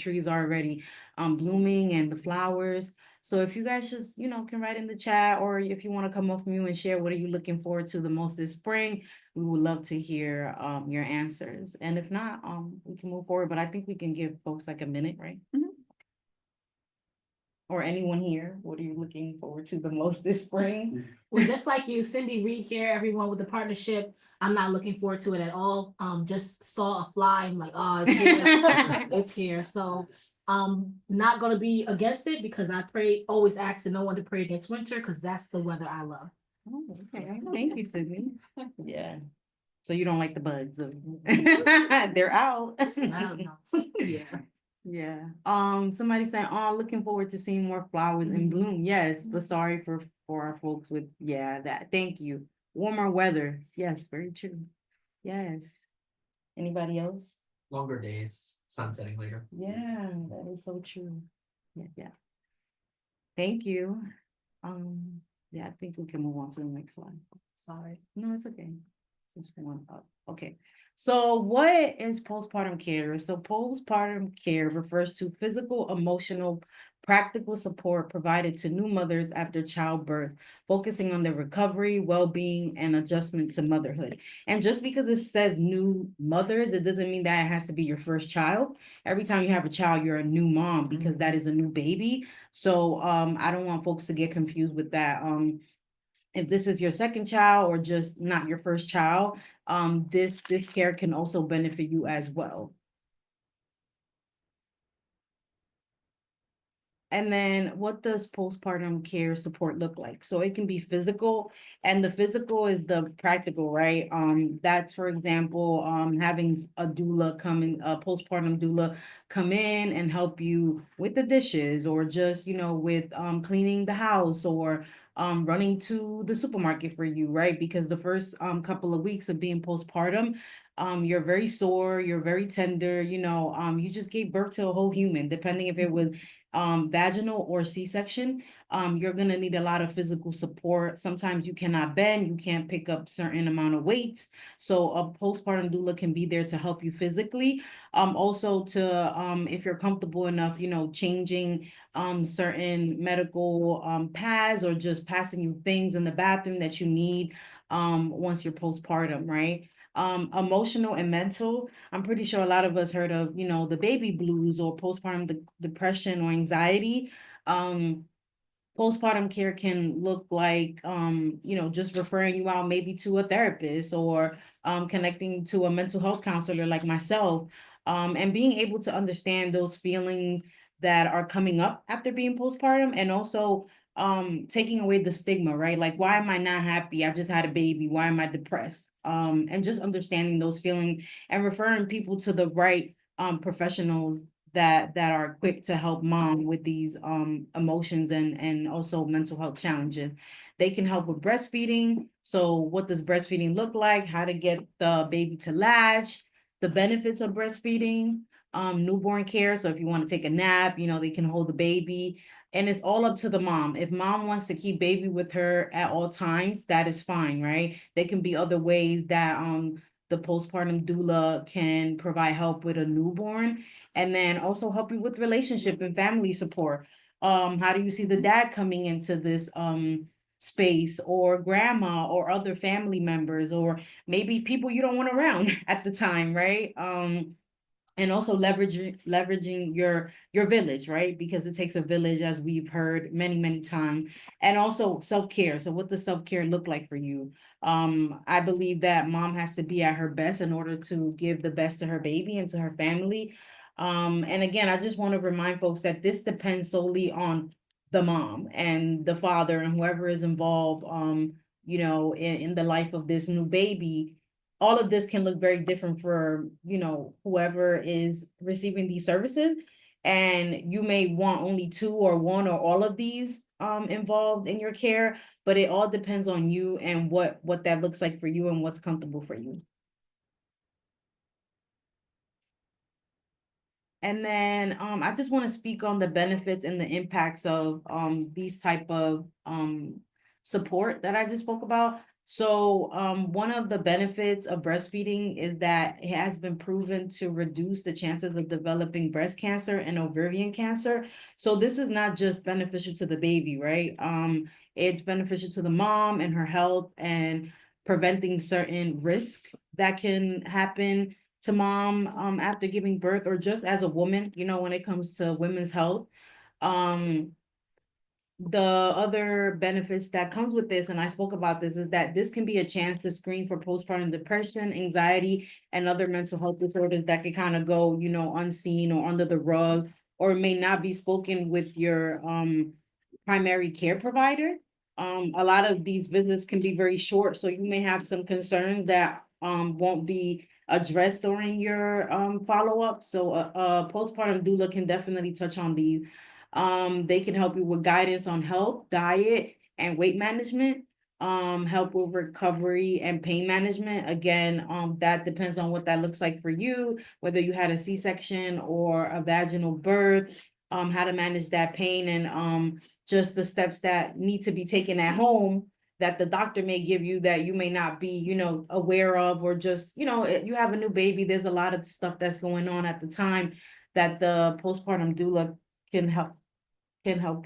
trees are already blooming and the flowers. So if you guys just, can write in the chat, or if you want to come off mute and share what are you looking forward to the most this spring, we would love to hear your answers. And if not, we can move forward, but I think we can give folks like a minute, right? Or anyone here, what are you looking forward to the most this spring? Well, just like you, Cindy Reed here, everyone with the partnership. I'm not looking forward to it at all. Just saw a fly. I'm like, oh, it's here. It's here. So not gonna be against it because I always ask no one to pray against winter because that's the weather I love. Oh, okay. Thank you, Sydney. Yeah. So you don't like the bugs? They're out. I don't know. Yeah. Yeah. Somebody saying, "Oh, looking forward to seeing more flowers in bloom." Yes, but sorry for our folks with that. Thank you. Warmer weather. Yes, very true. Yes. Anybody else? Longer days, sun setting later. Yeah, that is so true. Yeah. Thank you. Yeah, I think we can move on to the next slide. Sorry. No, it's okay. Just one up. Okay. So what is postpartum care? So postpartum care refers to physical, emotional, practical support provided to new mothers after childbirth, focusing on their recovery, well-being, and adjustment to motherhood. And just because it says new mothers, it doesn't mean that it has to be your first child. Every time you have a child, you're a new mom because that is a new baby. So I don't want folks to get confused with that. If this is your second child or just not your first child, this care can also benefit you as well. And then what does postpartum care support look like? So it can be physical, and the physical is the practical, right? That's, for example, having a doula come in, a postpartum doula come in and help you with the dishes, or just, with cleaning the house, or running to the supermarket for you, right? Because the first couple of weeks of being postpartum, you're very sore, you're very tender, you just gave birth to a whole human, depending if it was vaginal or C-section. You're gonna need a lot of physical support. Sometimes you cannot bend, you can't pick up certain amount of weights. So a postpartum doula can be there to help you physically. Also to if you're comfortable enough, changing certain medical pads, or just passing you things in the bathroom that you need once you're postpartum, right? Emotional and mental. I'm pretty sure a lot of us heard of, the baby blues or postpartum depression or anxiety. Postpartum care can look like, just referring you out maybe to a therapist, or connecting to a mental health counselor like myself, and being able to understand those feelings that are coming up after being postpartum, and also taking away the stigma, right? Like, why am I not happy? I've just had a baby. Why am I depressed? And just understanding those feelings and referring people to the right professionals that are equipped to help mom with these emotions and also mental health challenges. They can help with breastfeeding. So what does breastfeeding look like? How to get the baby to latch, the benefits of breastfeeding, newborn care. So if you want to take a nap, they can hold the baby. And it's all up to the mom. If mom wants to keep baby with her at all times, that is fine, right? There can be other ways that the postpartum doula can provide help with a newborn, and then also help you with relationship and family support. How do you see the dad coming into this space, or grandma, or other family members, or maybe people you don't want around at the time, right? And also leveraging your village, right? Because it takes a village, as we've heard many times. And also self-care. So what does self-care look like for you? I believe that mom has to be at her best in order to give the best to her baby and to her family. And again, I just want to remind folks that this depends solely on the mom and the father and whoever is involved, in the life of this new baby. All of this can look very different for, whoever is receiving these services. And you may want only two or one or all of these involved in your care, but it all depends on you and what that looks like for you and what's comfortable for you. And then I just want to speak on the benefits and the impacts of these type of support that I just spoke about. So, one of the benefits of breastfeeding is that it has been proven to reduce the chances of developing breast cancer and ovarian cancer. So this is not just beneficial to the baby, right? It's beneficial to the mom and her health and preventing certain risk that can happen to mom, after giving birth or just as a woman, when it comes to women's health. Um, the other benefits that comes with this, and I spoke about this, is that this can be a chance to screen for postpartum depression, anxiety, and other mental health disorders that can kind of go, unseen or under the rug, or may not be spoken with your primary care provider. A lot of these visits can be very short, so you may have some concerns that won't be addressed during your follow-up. So a postpartum doula can definitely touch on these. They can help you with guidance on health, diet, and weight management. Help with recovery and pain management. Again, that depends on what that looks like for you, whether you had a C-section or a vaginal birth, how to manage that pain, and just the steps that need to be taken at home that the doctor may give you that you may not be, aware of, or just, you have a new baby. There's a lot of stuff that's going on at the time that the postpartum doula can help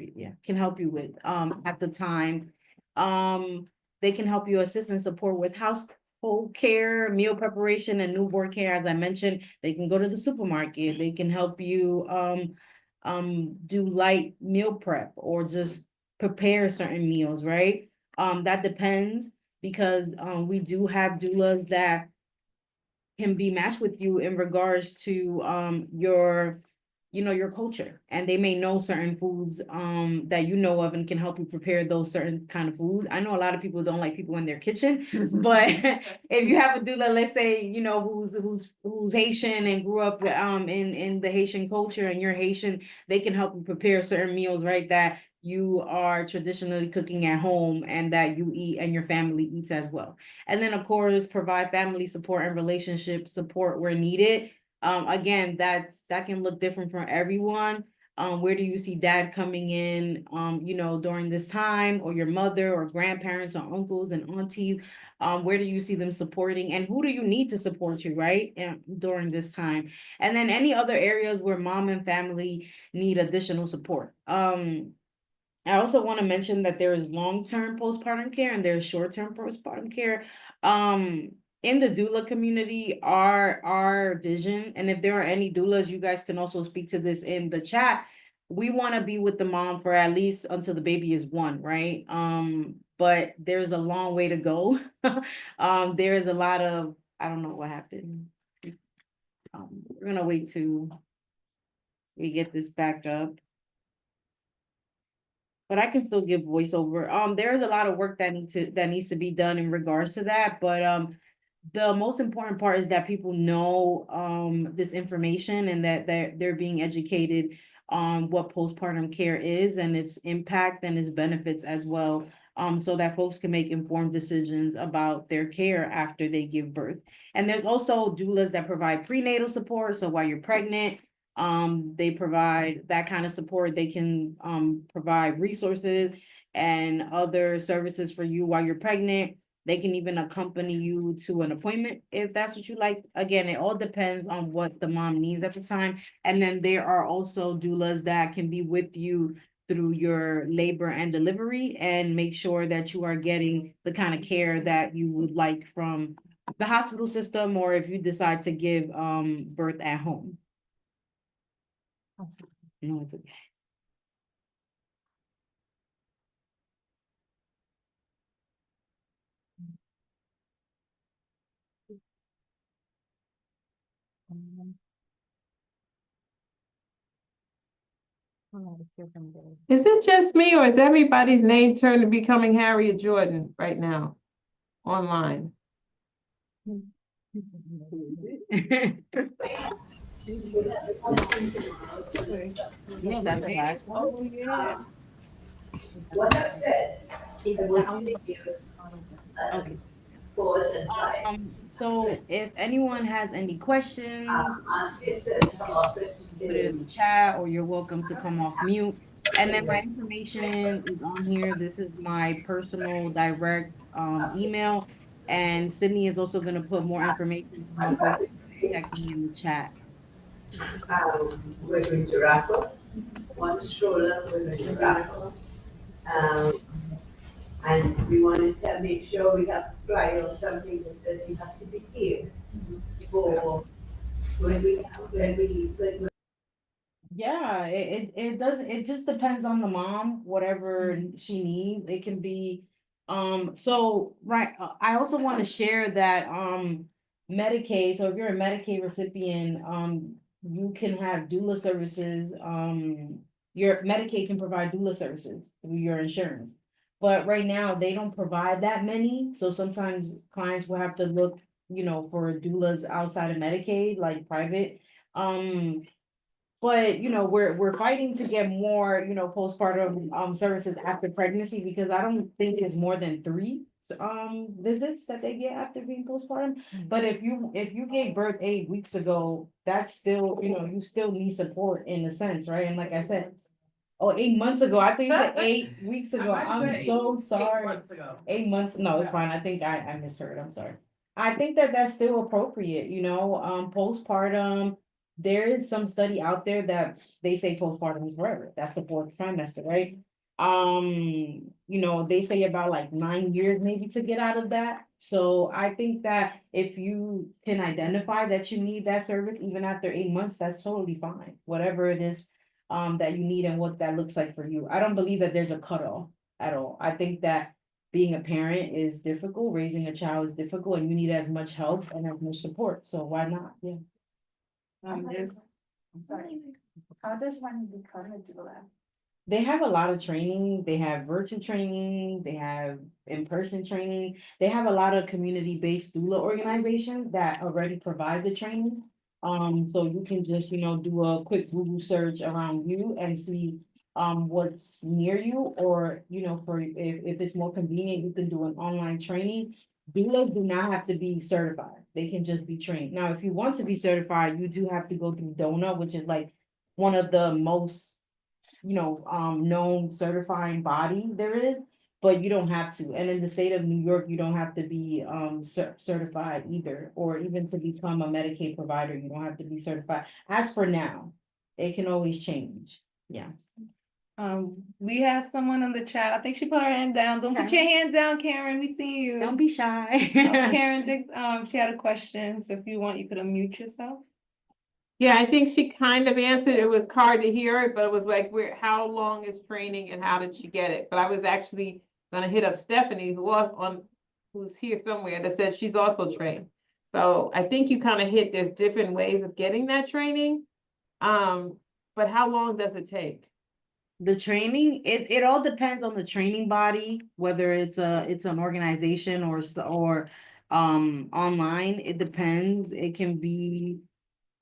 you, can help you with at the time. They can help you assist and support with household care, meal preparation, and newborn care. As I mentioned, they can go to the supermarket. They can help you do light meal prep or just prepare certain meals, right? That depends, because we do have doulas that can be matched with you in regards to your culture, and they may know certain foods that you know of and can help you prepare those certain kind of food. I know a lot of people don't like people in their kitchen, but if you have a doula, let's say, who's Haitian and grew up in the Haitian culture, and you're Haitian, they can help you prepare certain meals, right, that you are traditionally cooking at home and that you eat and your family eats as well. And then, of course, provide family support and relationship support where needed. Again, that can look different for everyone. Where do you see dad coming in, during this time, or your mother or grandparents or uncles and aunties? Where do you see them supporting, and who do you need to support you, right? And during this time, and then any other areas where mom and family need additional support. I also want to mention that there is long-term postpartum care and there's short-term postpartum care. In the doula community, our vision, and if there are any doulas, you guys can also speak to this in the chat. We want to be with the mom for at least until the baby is 1, right? But there's a long way to go. There is a lot of, I don't know what happened. We're gonna wait till we get this back up. But I can still give voiceover. There is a lot of work that needs to be done in regards to that. But the most important part is that people know this information, and that they're being educated on what postpartum care is and its impact and its benefits as well. So that folks can make informed decisions about their care after they give birth. And there's also doulas that provide prenatal support. So while you're pregnant, they provide that kind of support. They can provide resources and other services for you while you're pregnant. They can even accompany you to an appointment if that's what you like. Again, it all depends on what the mom needs at the time. And then there are also doulas that can be with you through your labor and delivery, and make sure that you are getting the kind of care that you would like from the hospital system, or if you decide to give birth at home. No, it's okay. Is it just me, or is everybody's name turned to becoming Harriet Jordan right now online? Yeah, that's the last one. Oh, yeah. What I've said, I will Okay. give you pause and play. So if anyone has any questions, Our sister's office put it in the is chat, or you're welcome to come off mute. And then my information is on here. This is my personal direct email. And Sydney is also gonna put more information on folks contacting me in the chat. We're going to raffle, one stroller, we're going to raffle. And we wanted to make sure we have to fly or something that says you have to be here for when we. Yeah, it does, it just depends on the mom, whatever she needs, it can be, so, right, I also want to share that, Medicaid, so if you're a Medicaid recipient, you can have doula services, your Medicaid can provide doula services through your insurance. But right now, they don't provide that many, so sometimes clients will have to look, for doulas outside of Medicaid, like private. But we're fighting to get more, postpartum services after pregnancy, because I don't think it's more than 3 visits that they get after being postpartum. But if you gave birth 8 weeks ago, that's still, you still need support in a sense, right? And like I said, 8 months ago, I think you said 8 weeks ago. I'm so sorry. 8 months, no, it's fine. I think I misheard. I'm sorry. I think that that's still appropriate, postpartum. There is some study out there that they say postpartum is forever. That's the 4th trimester, right? They say about like 9 years maybe to get out of that. So I think that if you can identify that you need that service, even after 8 months, that's totally fine. Whatever it is, that you need and what that looks like for you. I don't believe that there's a cutoff at all. I think that being a parent is difficult, raising a child is difficult, and you need as much help and as much support. So why not? Yeah. Sorry, how does one become a doula? They have a lot of training. They have virtual training, they have in-person training. They have a lot of community-based doula organizations that already provide the training. So you can just, do a quick Google search around you and see what's near you, or, for if it's more convenient, you can do an online training. Doulas do not have to be certified. They can just be trained. Now, if you want to be certified, you do have to go through DONA, which is like one of the most, known certifying body there is, but you don't have to. And in the state of New York, you don't have to be certified either, or even to become a Medicaid provider, you don't have to be certified. As for now, it can always change. Yeah. We have someone in the chat. I think she put her hand down. Don't put your hand down, Karen. We see you. Don't be shy. Karen Dix, she had a question. So if you want, you could unmute yourself. Yeah, I think she kind of answered. It was hard to hear it, but it was like, how long is training and how did she get it? But I was actually gonna hit up Stephanie, who's here somewhere, that said she's also trained. So I think you kind of hit, there's different ways of getting that training. But how long does it take? The training, it all depends on the training body, whether it's an organization or online. It depends. It can be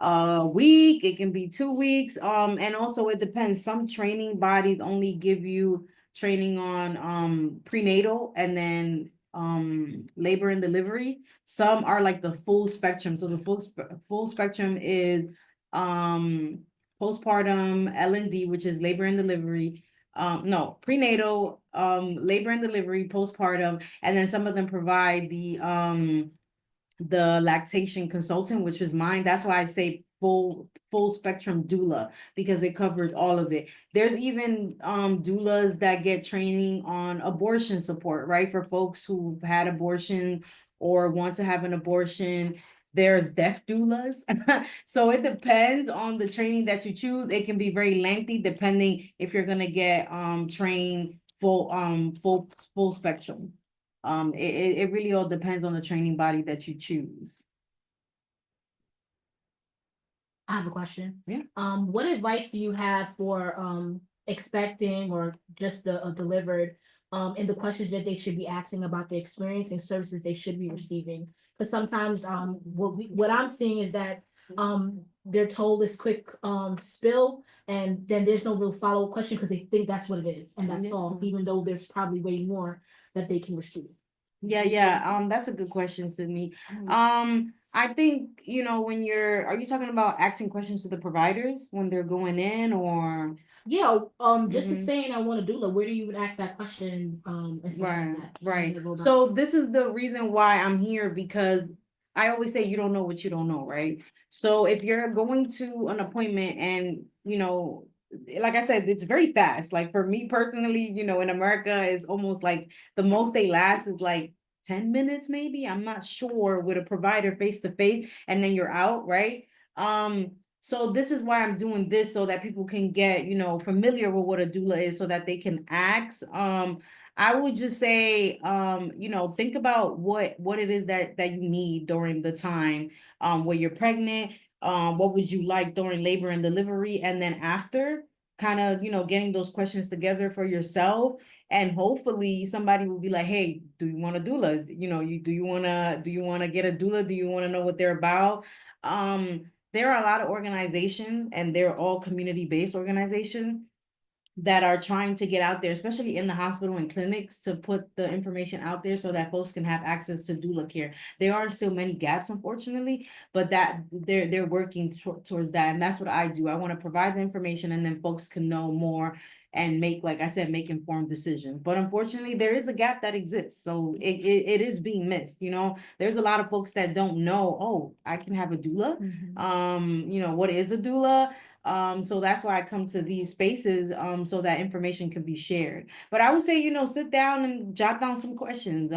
a week, it can be 2 weeks, and also it depends. Some training bodies only give you training on prenatal and then labor and delivery. Some are like the full spectrum. So the full spectrum is postpartum, L&D, which is labor and delivery, prenatal, labor and delivery, postpartum, and then some of them provide the lactation consultant, which was mine. That's why I say full spectrum doula, because it covers all of it. There's even doulas that get training on abortion support, right? For folks who've had abortion or want to have an abortion. There's deaf doulas. So it depends on the training that you choose. It can be very lengthy depending if you're gonna get trained full spectrum. It really all depends on the training body that you choose. I have a question. Yeah. What advice do you have for expecting or just delivered in the questions that they should be asking about the experience and services they should be receiving? Because sometimes what I'm seeing is that they're told this quick spill, and then there's no real follow-up question because they think that's what it is, and that's all, even though there's probably way more that they can receive. Yeah, that's a good question, Sydney. I think, you know, are you talking about asking questions to the providers when they're going in or? Yeah, just Mhm. saying I want to doula, where do you even ask that question, and stuff like Right, that? right. How do you go about- So this is the reason why I'm here because I always say you don't know what you don't know, right? So if you're going to an appointment and, you know, like I said, it's very fast. Like for me personally, you know, in America, it's almost like the most they last is like 10 minutes, maybe. I'm not sure with a provider face to face, and then you're out, right? So this is why I'm doing this so that people can get, you know, familiar with what a doula is so that they can ask. I would just say, you know, think about what it is that you need during the time where you're pregnant. What would you like during labor and delivery, and then after, kind of, you know, getting those questions together for yourself, and hopefully somebody will be like, hey, do you want a doula? You know, do you wanna get a doula? Do you want to know what they're about? There are a lot of organizations, and they're all community-based organizations that are trying to get out there, especially in the hospital and clinics, to put the information out there so that folks can have access to doula care. There are still many gaps, unfortunately, but that they're working towards that, and that's what I do. I want to provide the information, and then folks can know more and make, like I said, make informed decisions. But unfortunately, there is a gap that exists, so it is being missed. You know, there's a lot of folks that don't know. Oh, I can have a doula. You know, what is a doula? So that's why I come to these spaces, so that information can be shared. But I would say, you know, sit down and jot down some questions.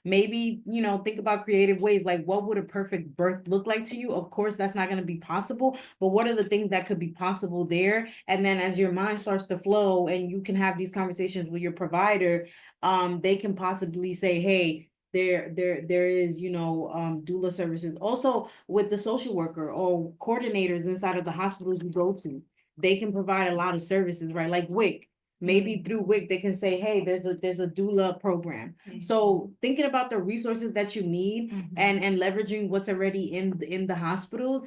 Maybe, you know, think about creative ways, like what would a perfect birth look like to you? Of course, that's not going to be possible, but what are the things that could be possible there? And then as your mind starts to flow and you can have these conversations with your provider, they can possibly say, hey, there is, you know, doula services also with the social worker or coordinators inside of the hospitals you go to. They can provide a lot of services, right? Like WIC. Maybe through WIC they can say, hey, there's a doula program. So thinking about the resources that you need and leveraging what's already in the hospital,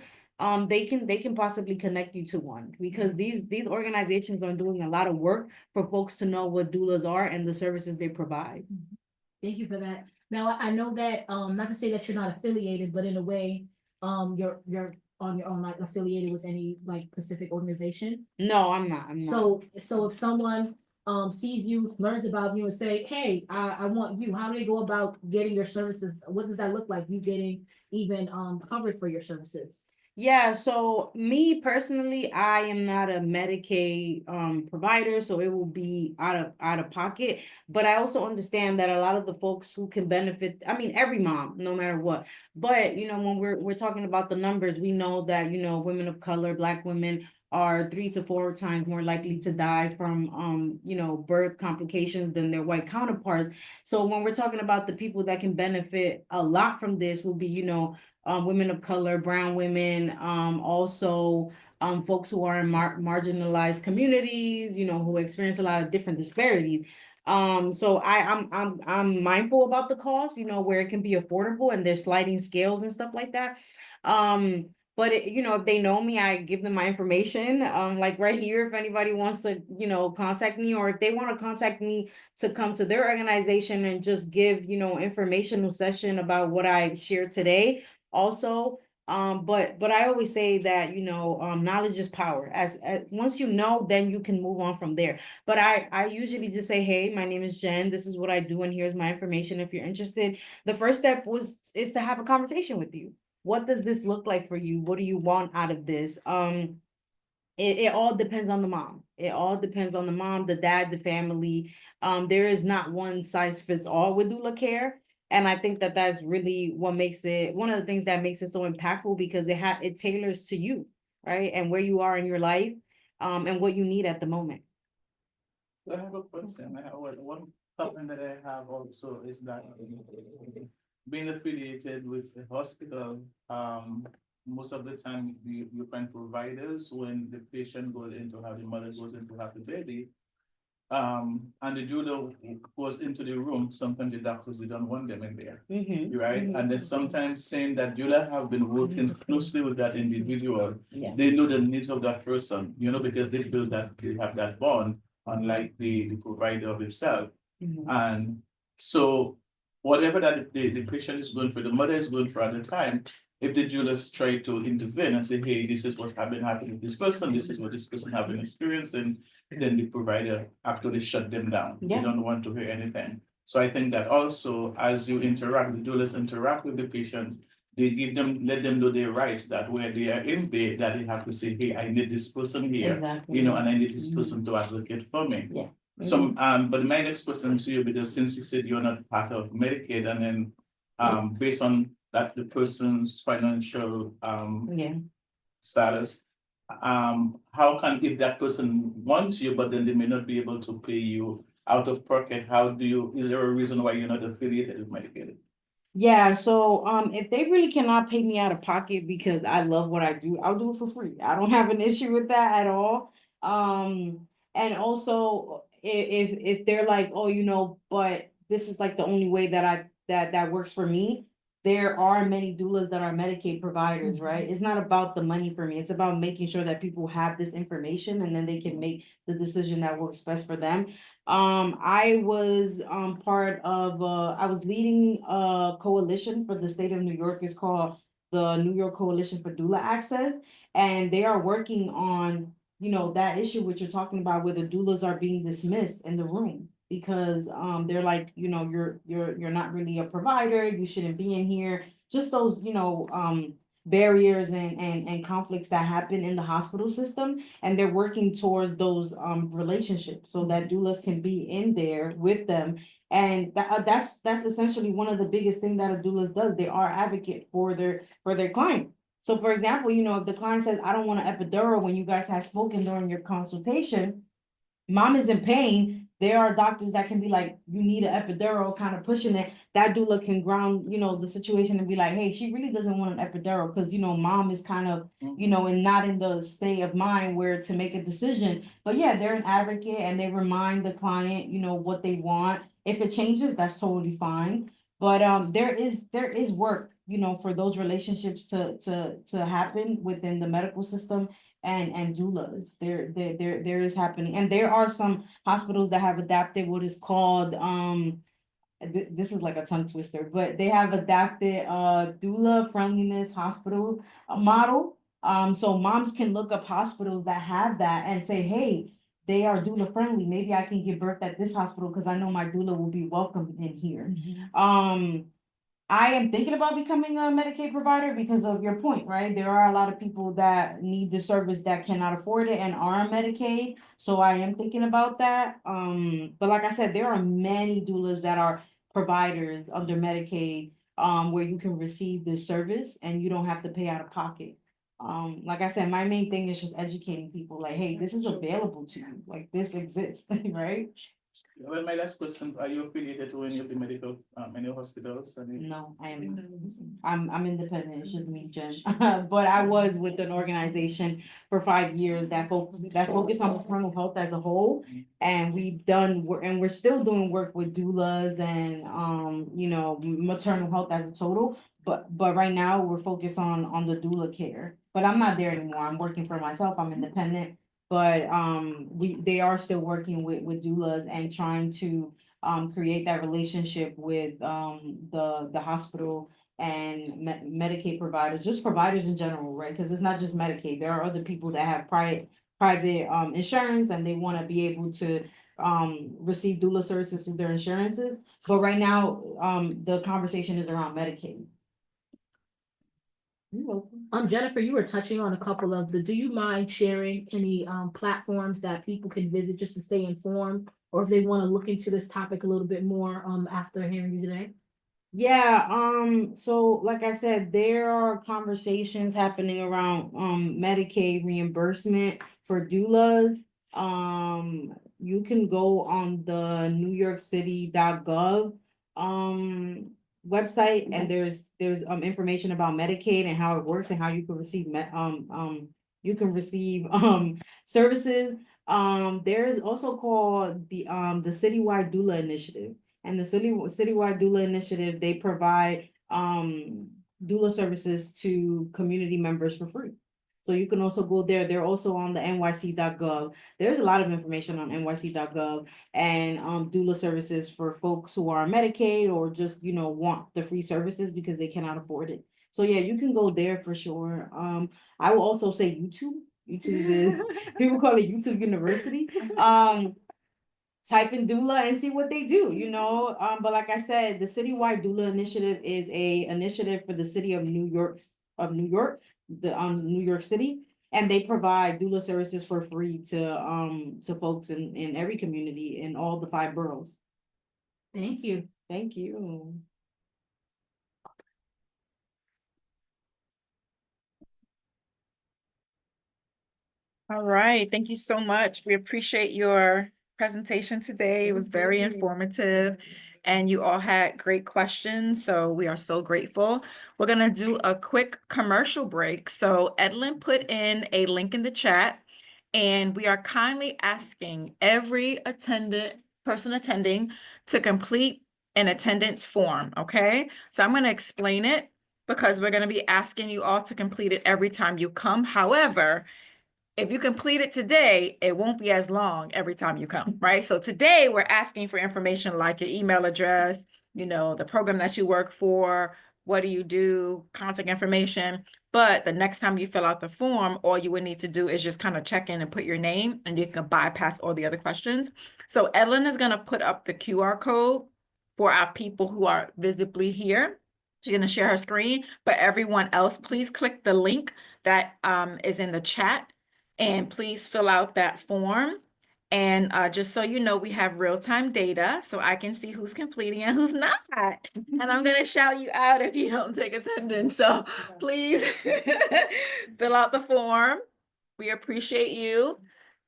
they can possibly connect you to one, because these organizations are doing a lot of work for folks to know what doulas are and the services they provide. Thank you for that. Now, I know that, not to say that you're not affiliated, but in a way, you're on your own, like affiliated with any like specific organization. No, I'm not. So if someone, sees you, learns about you and say, hey, I want you, how do they go about getting your services? What does that look like? You getting even, covered for your services? Yeah, so me personally, I am not a Medicaid provider, so it will be out of pocket. But I also understand that a lot of the folks who can benefit, I mean, every mom, no matter what. But you know, when we're talking about the numbers, we know that, you know, women of color, Black women are 3 to 4 times more likely to die from you know, birth complications than their white counterparts. So when we're talking about the people that can benefit a lot from this will be, you know, women of color, brown women, also folks who are in marginalized communities, you know, who experience a lot of different disparities. So I'm mindful about the cost, you know, where it can be affordable and there's sliding scales and stuff like that. But you know, if they know me, I give them my information. Like right here, if anybody wants to, you know, contact me, or if they want to contact me to come to their organization and just give, you know, informational session about what I shared today. Also, but I always say that, you know, knowledge is power. As once you know, then you can move on from there. But I usually just say, hey, my name is Jen. This is what I do, and here's my information. If you're interested, the first step is to have a conversation with you. What does this look like for you? What do you want out of this? It all depends on the mom. It all depends on the mom, the dad, the family. There is not one size fits all with doula care. And I think that that's really what makes it, one of the things that makes it so impactful, because it tailors to you, right? And where you are in your life, and what you need at the moment. I have a question. I have one comment that I have also is that being affiliated with the hospital, most of the time you find providers when the patient goes in to have the mother goes in to have the baby. And the doula goes into the room, sometimes the doctors, they don't want them in there, right? And then sometimes saying that doula have been working closely with that individual. Yeah. They know the needs of that person, you know, because they build that, they have that bond, unlike the provider himself. And so whatever that the patient is going for, the mother is going for at the time, if the doulas try to intervene and say, hey, this is what's been happening with this person, this is what this person have been experiencing, then the provider actually shut them down. They Yeah. don't want to hear anything. So I think that also, as you interact, the doulas interact with the patient, they give them, let them know their rights, that where they are in bed, that they have to say, hey, I need this person here, Exactly. you know, and I need this Mhm. person to advocate for me. Yeah. So, but my next question to you, because since you said you're not part of Medicaid, and then, based on that, the person's financial, Yeah. status, how can, if that person wants you, but then they may not be able to pay you out of pocket, how do you, is there a reason why you're not affiliated with Medicaid? Yeah, so if they really cannot pay me out of pocket because I love what I do, I'll do it for free. I don't have an issue with that at all. And also if they're like, oh, but this is like the only way that works for me. There are many doulas that are Medicaid providers, right? It's not about the money for me. It's about making sure that people have this information and then they can make the decision that works best for them. I was part of I was leading a coalition for the state of New York. It's called the New York Coalition for Doula Access, and they are working on, that issue which you're talking about, where the doulas are being dismissed in the room because they're like, you're not really a provider, you shouldn't be in here. Just those, barriers and conflicts that happen in the hospital system, and they're working towards those relationships so that doulas can be in there with them. And that's essentially one of the biggest thing that a doulas does. They are advocate for their client. So for example, if the client says, I don't want an epidural, when you guys have spoken during your consultation, mom is in pain, there are doctors that can be like, you need an epidural, kind of pushing it. That doula can ground, the situation and be like, hey, she really doesn't want an epidural because, mom is kind of, and not in the state of mind where to make a decision. But yeah, they're an advocate and they remind the client, what they want. If it changes, that's totally fine. But there is work, for those relationships to happen within the medical system and doulas. There is happening, and there are some hospitals that have adapted what is called this is like a tongue twister, but they have adapted doula friendliness hospital model. So moms can look up hospitals that have that and say, hey, they are doula friendly. Maybe I can give birth at this hospital because I know my doula will be welcomed in here. I am thinking about becoming a Medicaid provider because of your point, right? There are a lot of people that need the service that cannot afford it and are on Medicaid. So I am thinking about that. But like I said, there are many doulas that are providers under Medicaid, where you can receive this service and you don't have to pay out of pocket. Like I said, my main thing is just educating people like, hey, this is available to you, like this exists, right? Well, my last question, are you affiliated to any of the medical, any hospitals? No, I am not. I'm independent, it's just me, Jen. But I was with an organization for 5 years that focus on maternal health as a whole. And we've done work, and we're still doing work with doulas and, maternal health as a total. But right now, we're focused on the doula care, but I'm not there anymore. I'm working for myself, I'm independent. But they are still working with doulas and trying to create that relationship with the hospital and Medicaid providers, just providers in general, right? Because it's not just Medicaid. There are other people that have private insurance and they want to be able to receive doula services through their insurances. But right now, the conversation is around Medicaid. You're welcome. Jennifer, you were touching on a couple of do you mind sharing any platforms that people can visit just to stay informed? Or if they want to look into this topic a little bit more after hearing you today? Yeah, so like I said, there are conversations happening around Medicaid reimbursement for doulas. You can go on the NewYorkCity.gov website, and there's information about Medicaid and how it works and how you can receive services. There is also called the Citywide Doula Initiative. And the Citywide Doula Initiative, they provide doula services to community members for free. So you can also go there. They're also on the NYC.gov. There's a lot of information on NYC.gov and doula services for folks who are on Medicaid or just, want the free services because they cannot afford it. So yeah, you can go there for sure. I will also say YouTube. YouTube is, people call it YouTube University. Type in doula and see what they do, you know? But like I said, the citywide doula initiative is a initiative for the city of New York, New York City. And they provide doula services for free to folks in every community in all the 5 boroughs. Thank you. Thank you. All right, thank you so much. We appreciate your presentation today. It was very informative and you all had great questions, so we are so grateful. We're gonna do a quick commercial break. So Edlin put in a link in the chat and we are kindly asking every person attending to complete an attendance form, okay? So I'm gonna explain it because we're gonna be asking you all to complete it every time you come. However, if you complete it today, it won't be as long every time you come, right? So today we're asking for information like your email address, you know, the program that you work for, what do you do, contact information. But the next time you fill out the form, all you would need to do is just kind of check in and put your name and you can bypass all the other questions. So Ellen is going to put up the QR code for our people who are visibly here. She's going to share her screen, but everyone else, please click the link that is in the chat. And please fill out that form. And just so you know, we have real-time data so I can see who's completing and who's not. And I'm gonna shout you out if you don't take attendance. So please fill out the form. We appreciate you.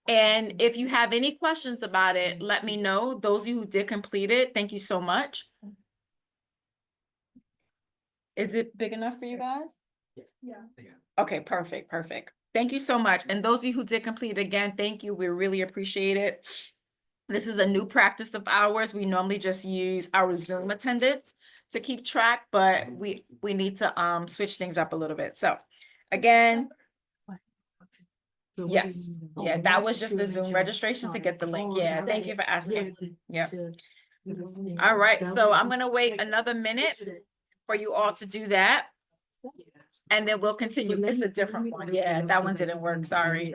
And if you have any questions about it, let me know. Those of you who did complete it, thank you so much. Is it big enough for you guys? Yeah. Okay, perfect, perfect. Thank you so much. And those of you who did complete it again, thank you. We really appreciate it. This is a new practice of ours. We normally just use our Zoom attendance to keep track, but we need to switch things up a little bit. So again, yes, yeah, that was just the Zoom registration to get the link. Yeah, thank you for asking. Yeah. All right, so I'm gonna wait another minute for you all to do that. And then we'll continue. This is a different one. Yeah, that one didn't work. Sorry.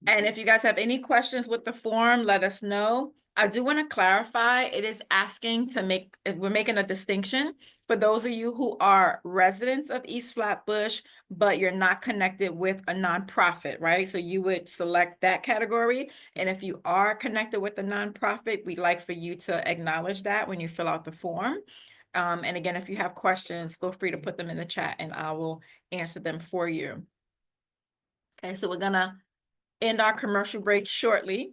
And if you guys have any questions with the form, let us know. I do want to clarify, it is asking to we're making a distinction for those of you who are residents of East Flatbush, but you're not connected with a nonprofit, right? So you would select that category. And if you are connected with a nonprofit, we'd like for you to acknowledge that when you fill out the form. And again, if you have questions, feel free to put them in the chat and I will answer them for you. Okay, so we're gonna end our commercial break shortly.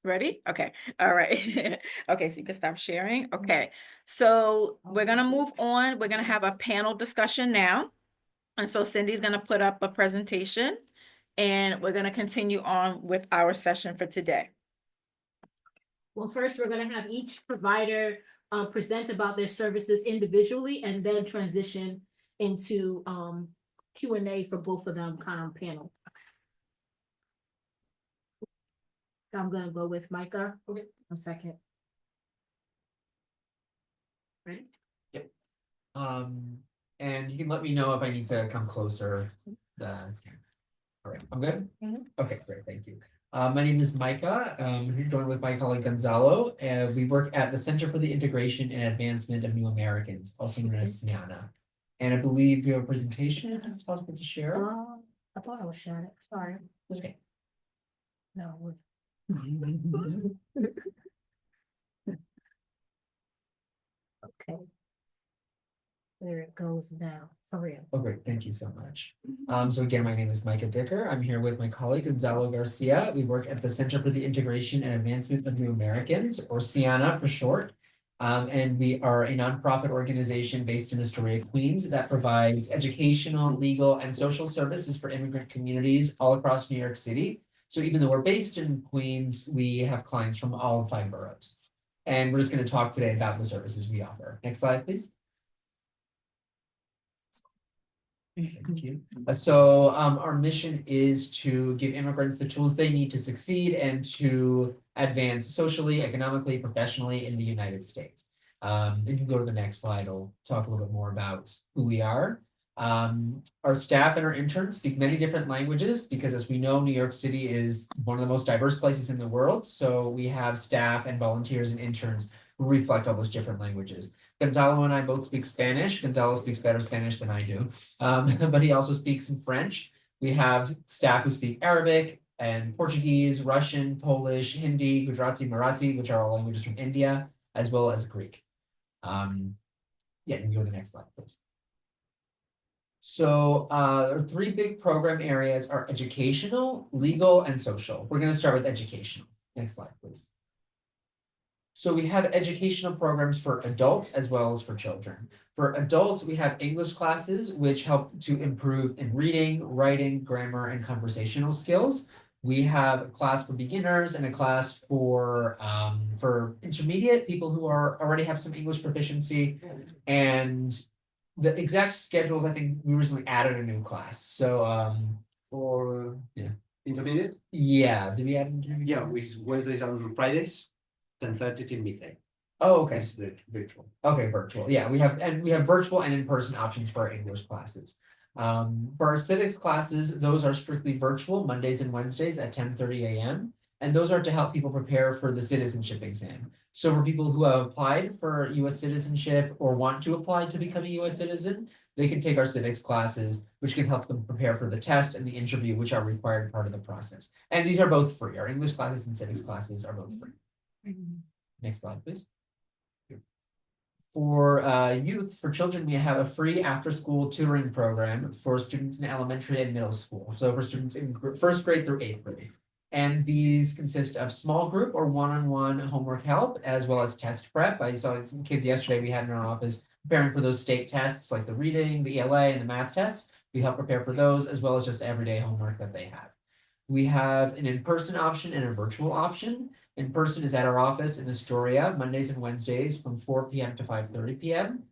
Ready? Okay. All right. Okay, so you can stop sharing. Okay. So we're going to move on. We're going to have a panel discussion now. And so Cindy's going to put up a presentation and we're going to continue on with our session for today. Well, first, we're gonna have each provider present about their services individually and then transition into Q&A for both of them kind of panel. I'm gonna go with Micah. Okay. A second. Ready? And you can let me know if I need to come closer. All right, I'm good? Okay, great, thank you. My name is Micah. I'm here joined with my colleague Gonzalo, and we work at the Center for the Integration and Advancement of New Americans, also known as CIANA. And I believe you have a presentation it's possible to share. I thought I was sharing it, sorry. Okay. No. Okay. There it goes now, for real. Oh, great. Thank you so much. So again, my name is Micah Dicker. I'm here with my colleague Gonzalo Garcia. We work at the Center for the Integration and Advancement of New Americans, or CIANA for short. And we are a nonprofit organization based in Astoria, Queens, that provides educational, legal, and social services for immigrant communities all across New York City. So even though we're based in Queens, we have clients from all 5 boroughs. And we're just going to talk today about the services we offer. Next slide, please. Thank you. So our mission is to give immigrants the tools they need to succeed and to advance socially, economically, professionally in the United States. If you go to the next slide, I'll talk a little bit more about who we are. Our staff and our interns speak many different languages because, as we know, New York City is one of the most diverse places in the world. So we have staff and volunteers and interns who reflect all those different languages. Gonzalo and I both speak Spanish. Gonzalo speaks better Spanish than I do, but he also speaks some French. We have staff who speak Arabic and Portuguese, Russian, Polish, Hindi, Gujarati, Marathi, which are all languages from India, as well as Greek. Yeah, you can go to the next slide, please. So our 3 big program areas are educational, legal, and social. We're going to start with educational. Next slide, please. So we have educational programs for adults as well as for children. For adults, we have English classes, which help to improve in reading, writing, grammar, and conversational skills. We have a class for beginners and a class for intermediate, people who already have some English proficiency. And the exact schedules, I think we recently added a new class. So For intermediate? yeah, did we add intermediate? Yeah, with Wednesdays and Fridays, 10:30 till midday. Oh, okay. It's the virtual. Okay, virtual. Yeah, we have virtual and in-person options for our English classes. For our civics classes, those are strictly virtual, Mondays and Wednesdays at 10:30 a.m. And those are to help people prepare for the citizenship exam. So for people who have applied for US citizenship or want to apply to become a US citizen, they can take our civics classes, which can help them prepare for the test and the interview, which are required part of the process. And these are both free. Our English classes and civics classes are both free. Next slide, please. For youth, for children, we have a free after-school tutoring program for students in elementary and middle school. So for students in 1st grade through 8th grade. And these consist of small group or one-on-one homework help, as well as test prep. I saw some kids yesterday we had in our office preparing for those state tests, like the reading, the ELA, and the math tests. We help prepare for those, as well as just everyday homework that they have. We have an in-person option and a virtual option. In person is at our office in Astoria, Mondays and Wednesdays from 4 p.m. to 5:30 p.m.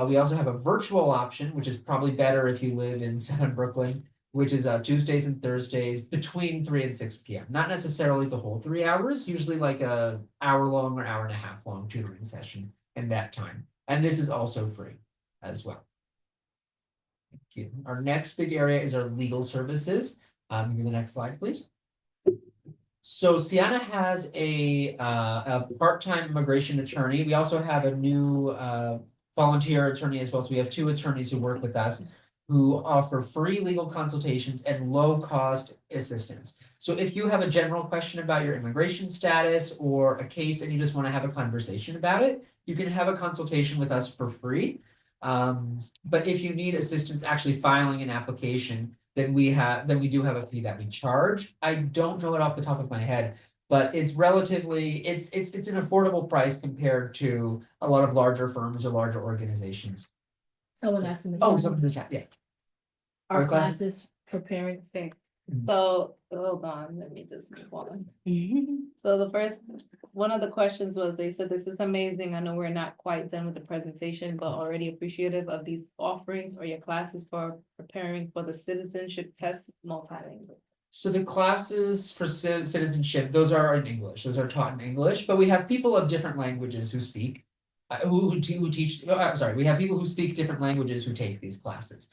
We also have a virtual option, which is probably better if you live in Southern Brooklyn, which is Tuesdays and Thursdays between 3 and 6 p.m. Not necessarily the whole 3 hours, usually like a hour-long or hour-and-a-half-long tutoring session in that time. And this is also free as well. Thank you. Our next big area is our legal services. Give me the next slide, please. So Sienna has a part-time immigration attorney. We also have a new volunteer attorney as well. So we have 2 attorneys who work with us who offer free legal consultations and low-cost assistance. So if you have a general question about your immigration status or a case and you just want to have a conversation about it, you can have a consultation with us for free. But if you need assistance actually filing an application, then we do have a fee that we charge. I don't know it off the top of my head, but it's relatively, it's an affordable price compared to a lot of larger firms or larger organizations. Someone asked in the Oh, chat, something in the chat, yeah. our our classes- classes for parents. So, hold on, let me just move on. So the first, one of the questions was, they said, this is amazing. I know we're not quite done with the presentation, but already appreciative of these offerings or your classes for preparing for the citizenship test multilingual. So the classes for citizenship, those are in English, those are taught in English, but we have people of different languages who speak, who teach, I'm sorry, we have people who speak different languages who take these classes.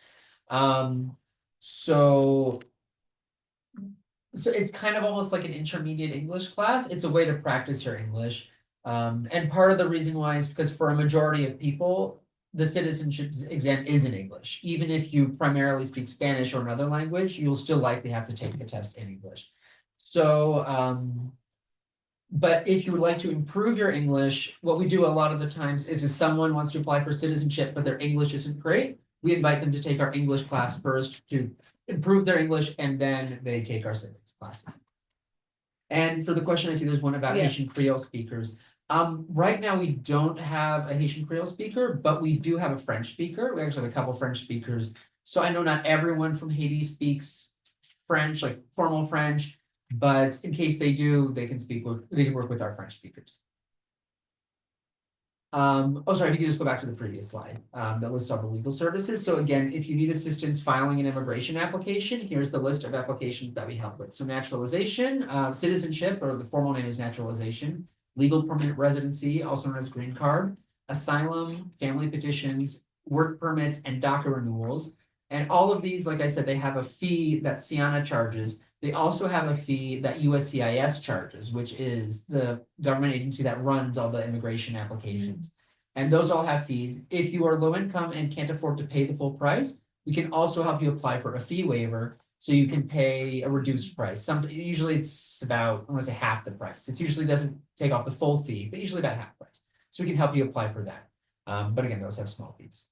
So it's kind of almost like an intermediate English class. It's a way to practice your English. And part of the reason why is because for a majority of people, the citizenship exam is in English. Even if you primarily speak Spanish or another language, you'll still likely have to take the test in English. So, but if you would like to improve your English, what we do a lot of the times is if someone wants to apply for citizenship, but their English isn't great, we invite them to take our English class first to improve their English, and then they take our civics classes. And for the question, I see there's one about Yeah. Haitian Creole speakers. Right now, we don't have a Haitian Creole speaker, but we do have a French speaker. We actually have a couple French speakers. So I know not everyone from Haiti speaks French, like formal French. But in case they do, they can work with our French speakers. Oh, sorry, if you could just go back to the previous slide, that lists all the legal services. So again, if you need assistance filing an immigration application, here's the list of applications that we help with. So naturalization, citizenship, or the formal name is naturalization, legal permanent residency, also known as green card, asylum, family petitions, work permits, and DACA renewals. And all of these, like I said, they have a fee that Sienna charges. They also have a fee that USCIS charges, which is the government agency that runs all the immigration applications. And those all have fees. If you are low income and can't afford to pay the full price, we can also help you apply for a fee waiver. So you can pay a reduced price. Usually it's about, I want to say half the price. It usually doesn't take off the full fee, but usually about half price. So we can help you apply for that. But again, those have small fees.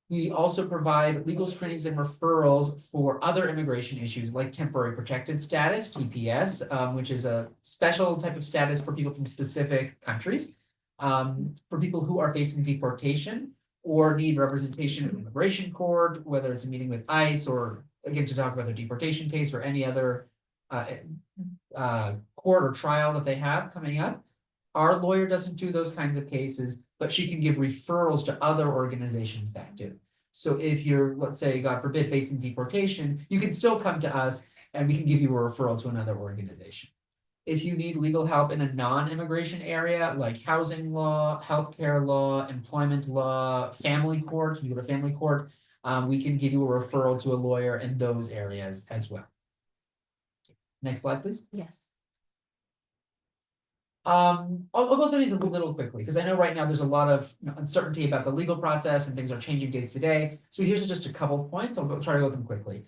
We also provide legal screenings and referrals for other immigration issues like temporary protected status, TPS, which is a special type of status for people from specific countries, for people who are facing deportation or need representation in immigration court, whether it's a meeting with ICE or again to talk about their deportation case or any other court or trial that they have coming up. Our lawyer doesn't do those kinds of cases, but she can give referrals to other organizations that do. So if you're, let's say, God forbid, facing deportation, you can still come to us and we can give you a referral to another organization. If you need legal help in a non-immigration area like housing law, healthcare law, employment law, family court, you go to family court, we can give you a referral to a lawyer in those areas as well. Next slide, please. Yes. I'll go through these a little quickly because I know right now there's a lot of uncertainty about the legal process and things are changing day to day. So here's just a couple points. I'll try to go through them quickly.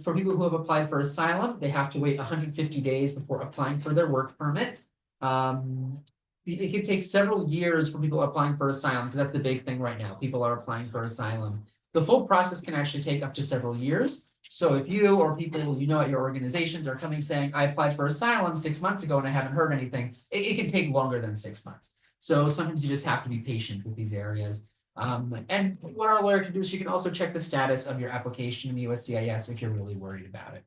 For people who have applied for asylum, they have to wait 150 days before applying for their work permit. It can take several years for people applying for asylum because that's the big thing right now. People are applying for asylum. The full process can actually take up to several years. So if you or people you know at your organizations are coming saying, I applied for asylum 6 months ago and I haven't heard anything, it can take longer than 6 months. So sometimes you just have to be patient with these areas. And what our lawyer can do is she can also check the status of your application in USCIS if you're really worried about it.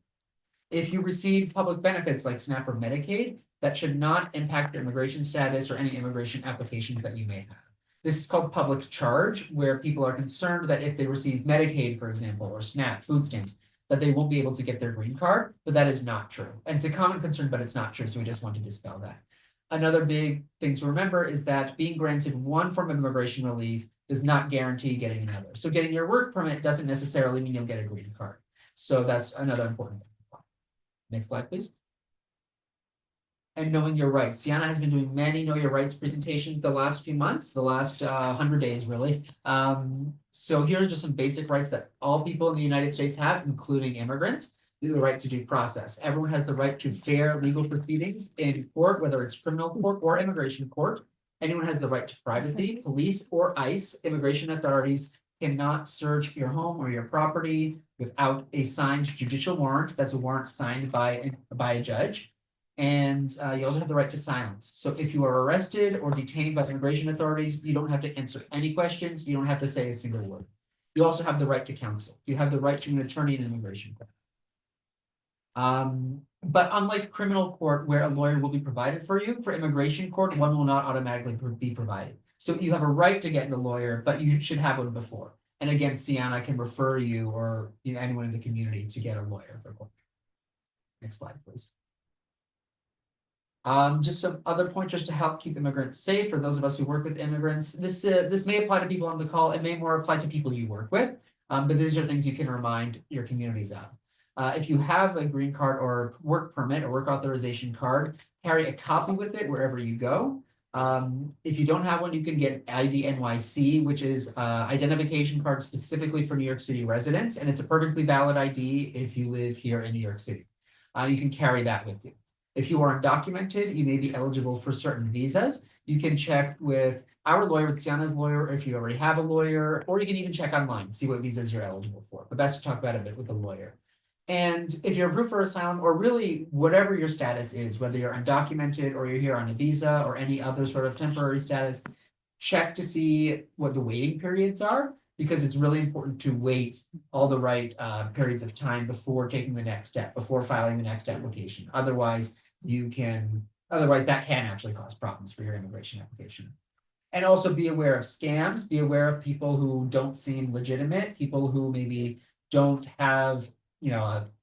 If you receive public benefits like SNAP or Medicaid, that should not impact your immigration status or any immigration applications that you may have. This is called public charge, where people are concerned that if they receive Medicaid, for example, or SNAP, food stamps, that they won't be able to get their green card, but that is not true. And it's a common concern, but it's not true, so we just want to dispel that. Another big thing to remember is that being granted one form of immigration relief does not guarantee getting another. So getting your work permit doesn't necessarily mean you'll get a green card. So that's another important thing. Next slide, please. And knowing your rights. Sienna has been doing many Know Your Rights presentations the last few months, the last 100 days, really. So here's just some basic rights that all people in the United States have, including immigrants. The right to due process. Everyone has the right to fair legal proceedings in court, whether it's criminal court or immigration court. Anyone has the right to privacy. Police or ICE, immigration authorities, cannot search your home or your property without a signed judicial warrant. That's a warrant signed by a judge. And you also have the right to silence. So if you are arrested or detained by immigration authorities, you don't have to answer any questions. You don't have to say a single word. You also have the right to counsel. You have the right to an attorney in immigration court. But unlike criminal court, where a lawyer will be provided for you, for immigration court, one will not automatically be provided. So you have a right to get a lawyer, but you should have one before. And again, Sienna can refer you or anyone in the community to get a lawyer for court. Next slide, please. Just some other pointers to help keep immigrants safe for those of us who work with immigrants. This may apply to people on the call. It may more apply to people you work with, but these are things you can remind your communities of. If you have a green card or work permit or work authorization card, carry a copy with it wherever you go. If you don't have one, you can get ID NYC, which is identification card specifically for New York City residents, and it's a perfectly valid ID if you live here in New York City. You can carry that with you. If you are undocumented, you may be eligible for certain visas. You can check with our lawyer, with Sienna's lawyer, if you already have a lawyer, or you can even check online, see what visas you're eligible for. But best to talk about it with the lawyer. And if you're approved for asylum, or really whatever your status is, whether you're undocumented or you're here on a visa or any other sort of temporary status, check to see what the waiting periods are. because it's really important to wait all the right periods of time before taking the next step, before filing the next application. Otherwise, that can actually cause problems for your immigration application. And also be aware of scams, be aware of people who don't seem legitimate, people who maybe don't have,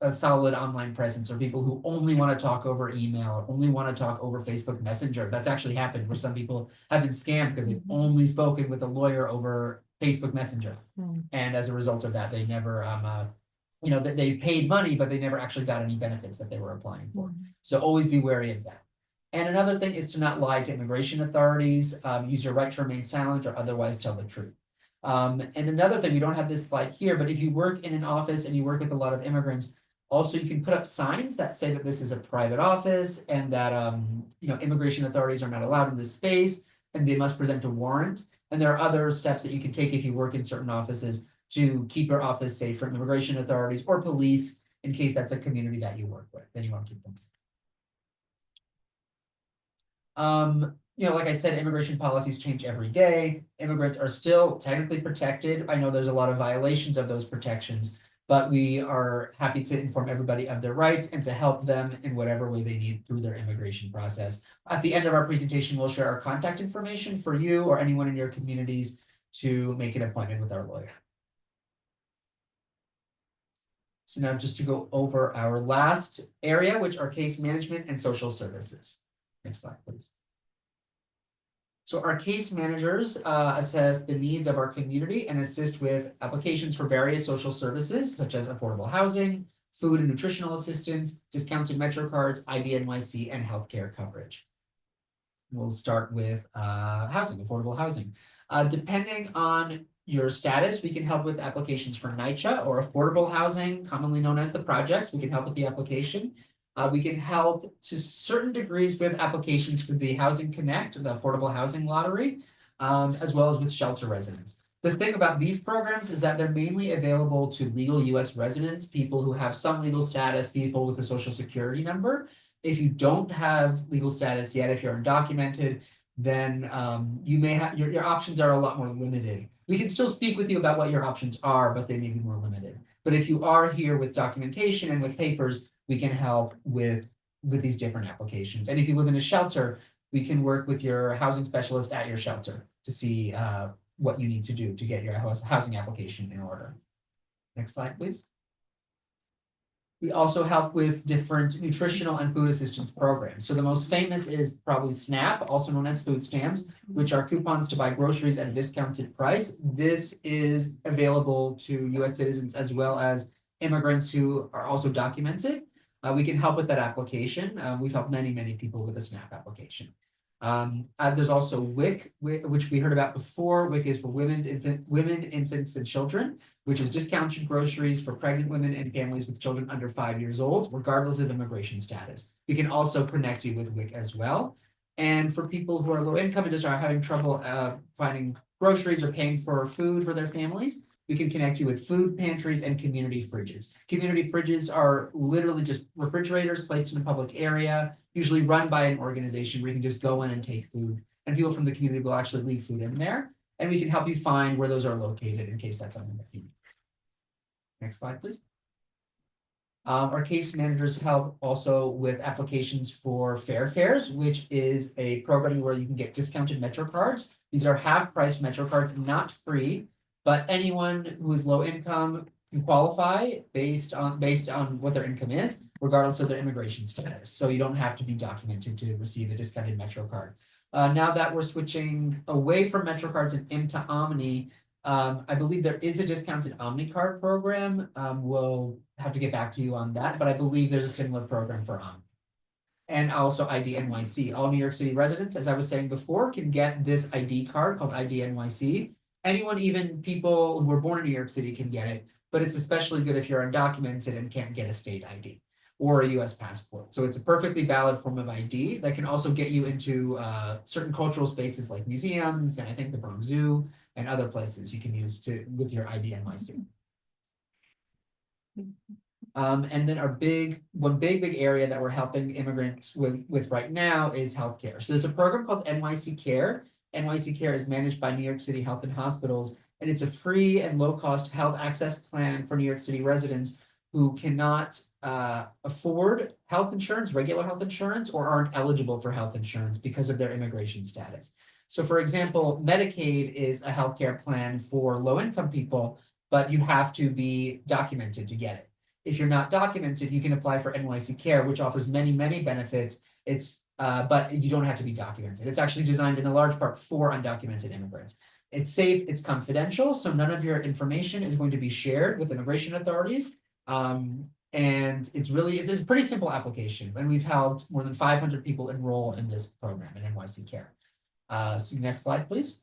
a solid online presence, or people who only want to talk over email, or only want to talk over Facebook Messenger. That's actually happened where some people have been scammed because they've only spoken with a lawyer over Facebook Messenger. And as a result of that, they never, they paid money, but they never actually got any benefits that they were applying for. So always be wary of that. And another thing is to not lie to immigration authorities, use your right to remain silent, or otherwise tell the truth. And another thing, we don't have this slide here, but if you work in an office and you work with a lot of immigrants, also you can put up signs that say that this is a private office and that, immigration authorities are not allowed in this space and they must present a warrant. And there are other steps that you can take if you work in certain offices to keep your office safe from immigration authorities or police, in case that's a community that you work with, then you want to keep them safe. Like I said, immigration policies change every day. Immigrants are still technically protected. I know there's a lot of violations of those protections, but we are happy to inform everybody of their rights and to help them in whatever way they need through their immigration process. At the end of our presentation, we'll share our contact information for you or anyone in your communities to make an appointment with our lawyer. So now just to go over our last area, which are case management and social services. Next slide, please. So our case managers assess the needs of our community and assist with applications for various social services, such as affordable housing, food and nutritional assistance, discounted Metro cards, IDNYC, and healthcare coverage. We'll start with housing, affordable housing. Depending on your status, we can help with applications for NYCHA or affordable housing, commonly known as the projects. We can help with the application. We can help to certain degrees with applications for the Housing Connect, the Affordable Housing Lottery, as well as with shelter residents. The thing about these programs is that they're mainly available to legal U.S. residents, people who have some legal status, people with a social security number. If you don't have legal status yet, if you're undocumented, then you may have your options are a lot more limited. We can still speak with you about what your options are, but they may be more limited. But if you are here with documentation and with papers, we can help with these different applications. And if you live in a shelter, we can work with your housing specialist at your shelter to see what you need to do to get your housing application in order. Next slide, please. We also help with different nutritional and food assistance programs. So the most famous is probably SNAP, also known as food stamps, which are coupons to buy groceries at a discounted price. This is available to U.S. citizens as well as immigrants who are also documented. We can help with that application. We've helped many people with the SNAP application. There's also WIC, which we heard about before. WIC is for women, infants, and children, which is discounted groceries for pregnant women and families with children under 5 years old, regardless of immigration status. We can also connect you with WIC as well. And for people who are low income and just are having trouble finding groceries or paying for food for their families, we can connect you with food pantries and community fridges. Community fridges are literally just refrigerators placed in a public area, usually run by an organization where you can just go in and take food. And people from the community will actually leave food in there. And we can help you find where those are located in case that's something that you need. Next slide, please. Our case managers help also with applications for Fair Fares, which is a program where you can get discounted Metro cards. These are half-price Metro cards, not free. But anyone who is low income can qualify based on what their income is, regardless of their immigration status. So you don't have to be documented to receive a discounted Metro card. Now that we're switching away from Metro cards and into Omni, I believe there is a discounted Omni card program. We'll have to get back to you on that, but I believe there's a similar program for Omni. And also IDNYC. All New York City residents, as I was saying before, can get this ID card called IDNYC. Anyone, even people who were born in New York City, can get it, but it's especially good if you're undocumented and can't get a state ID or a US passport. So it's a perfectly valid form of ID that can also get you into certain cultural spaces like museums, and I think the Bronx Zoo and other places you can use with your IDNYC. And then our one big area that we're helping immigrants with right now is healthcare. So there's a program called NYC Care. NYC Care is managed by New York City Health and Hospitals, And it's a free and low-cost health access plan for New York City residents who cannot afford health insurance, regular health insurance, or aren't eligible for health insurance because of their immigration status. So for example, Medicaid is a healthcare plan for low-income people, but you have to be documented to get it. If you're not documented, you can apply for NYC Care, which offers many, many benefits. But you don't have to be documented. It's actually designed in a large part for undocumented immigrants. It's safe, it's confidential, so none of your information is going to be shared with immigration authorities. And it's a pretty simple application, and we've helped more than 500 people enroll in this program in NYC Care. So next slide, please.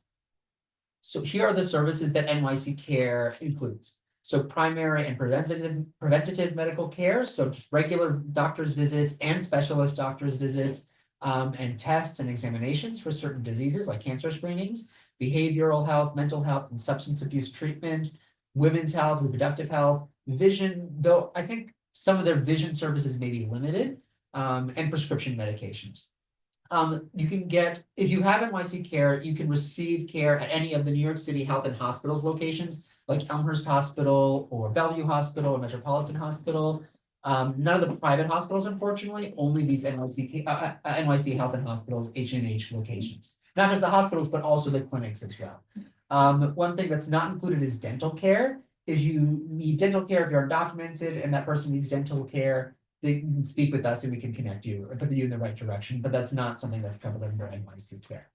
So here are the services that NYC Care includes. So primary and preventative medical care, so just regular doctor's visits and specialist doctor's visits, and tests and examinations for certain diseases like cancer screenings, behavioral health, mental health, and substance abuse treatment, women's health, reproductive health, vision, though I think some of their vision services may be limited, and prescription medications. You can get, if you have NYC Care, you can receive care at any of the New York City Health and Hospitals locations, like Elmhurst Hospital or Bellevue Hospital or Metropolitan Hospital. None of the private hospitals, unfortunately, only these NYC Health and Hospitals, H&H locations. Not just the hospitals, but also the clinics as well. One thing that's not included is dental care. If you need dental care, if you're undocumented and that person needs dental care, they can speak with us and we can connect you or put you in the right direction, but that's not something that's covered under NYC Care.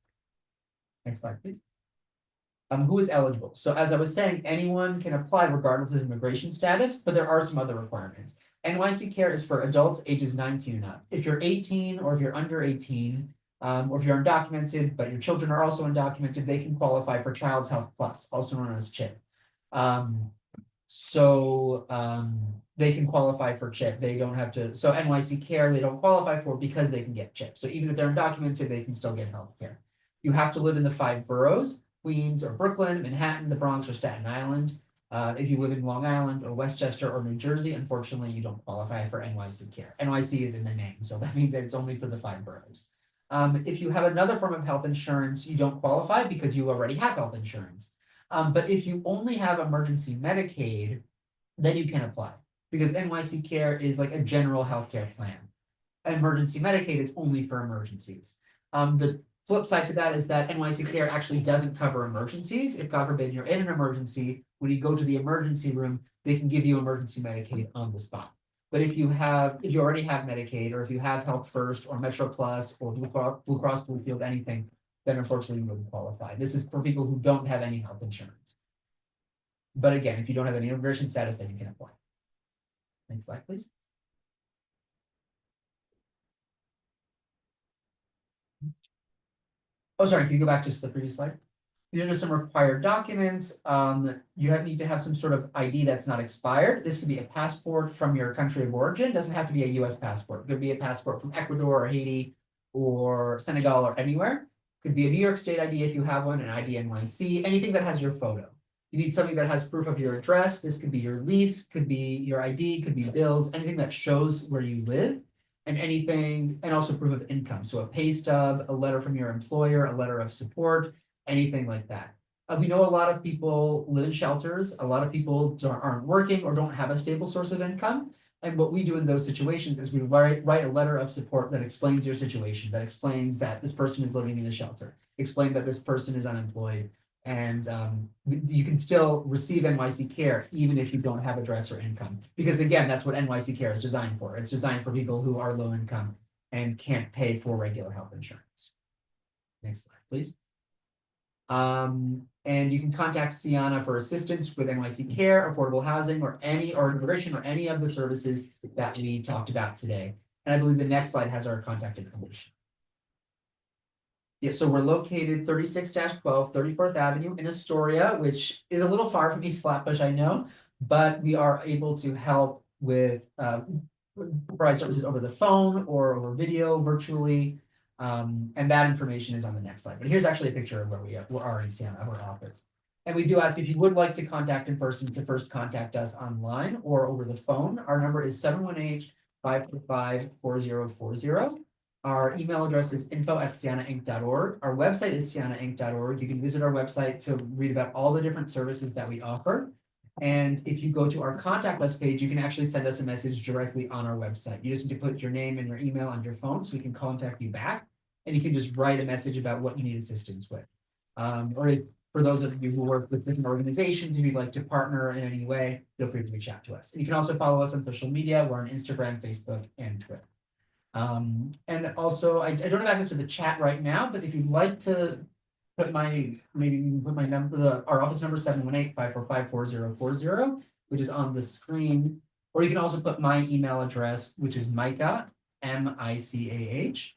Next slide, please. Who is eligible? So as I was saying, anyone can apply regardless of immigration status, but there are some other requirements. NYC Care is for adults ages 19 and up. If you're 18 or if you're under 18, or if you're undocumented, but your children are also undocumented, they can qualify for Child's Health Plus, also known as CHIP. They can qualify for CHIP. They don't have to, so NYC Care, they don't qualify for because they can get CHIP. So even if they're undocumented, they can still get health care. You have to live in the 5 boroughs, Queens or Brooklyn, Manhattan, the Bronx, or Staten Island. If you live in Long Island or Westchester or New Jersey, unfortunately, you don't qualify for NYC Care. NYC is in the name, so that means that it's only for the 5 boroughs. If you have another form of health insurance, you don't qualify because you already have health insurance. But if you only have emergency Medicaid, then you can apply because NYC Care is like a general healthcare plan. Emergency Medicaid is only for emergencies. The flip side to that is that NYC Care actually doesn't cover emergencies. If God forbid you're in an emergency, when you go to the emergency room, they can give you emergency Medicaid on the spot. But if you already have Medicaid, or if you have Health First or Metro Plus or Blue Cross Blue Shield, anything, then unfortunately you wouldn't qualify. This is for people who don't have any health insurance. But again, if you don't have any immigration status, then you can apply. Next slide, please. Oh, sorry, can you go back just to the previous slide? These are just some required documents. You need to have some sort of ID that's not expired. This could be a passport from your country of origin. It doesn't have to be a US passport. It could be a passport from Ecuador or Haiti or Senegal or anywhere. It could be a New York State ID if you have one, an ID NYC, anything that has your photo. You need something that has proof of your address. This could be your lease, could be your ID, could be bills, anything that shows where you live. And anything, and also proof of income. So a pay stub, a letter from your employer, a letter of support, anything like that. We know a lot of people live in shelters. A lot of people aren't working or don't have a stable source of income. And what we do in those situations is we write a letter of support that explains your situation, that explains that this person is living in a shelter, explain that this person is unemployed. And you can still receive NYC Care even if you don't have address or income. Because again, that's what NYC Care is designed for. It's designed for people who are low income and can't pay for regular health insurance. Next slide, please. And you can contact Sienna for assistance with NYC Care, affordable housing, or immigration, or any of the services that we talked about today. And I believe the next slide has our contact information. Yes, so we're located 36-12 34th Avenue in Astoria, which is a little far from East Flatbush, I know, but we are able to help with provide services over the phone or over video virtually. And that information is on the next slide. But here's actually a picture of where we are in Sienna, our office. And we do ask if you would like to contact in person to first contact us online or over the phone. Our number is 718-525-4040. Our email address is info@siennainc.org. Our website is siennainc.org. You can visit our website to read about all the different services that we offer. And if you go to our contact us page, you can actually send us a message directly on our website. You just need to put your name and your email on your phone so we can contact you back. And you can just write a message about what you need assistance with. Or if, for those of you who work with different organizations, if you'd like to partner in any way, feel free to reach out to us. And you can also follow us on social media. We're on Instagram, Facebook, and Twitter. And also, I don't have access to the chat right now, but if you'd like to put my number, our office number 718-545-4040, which is on the screen, or you can also put my email address, which is Micah, M-I-C-A-H,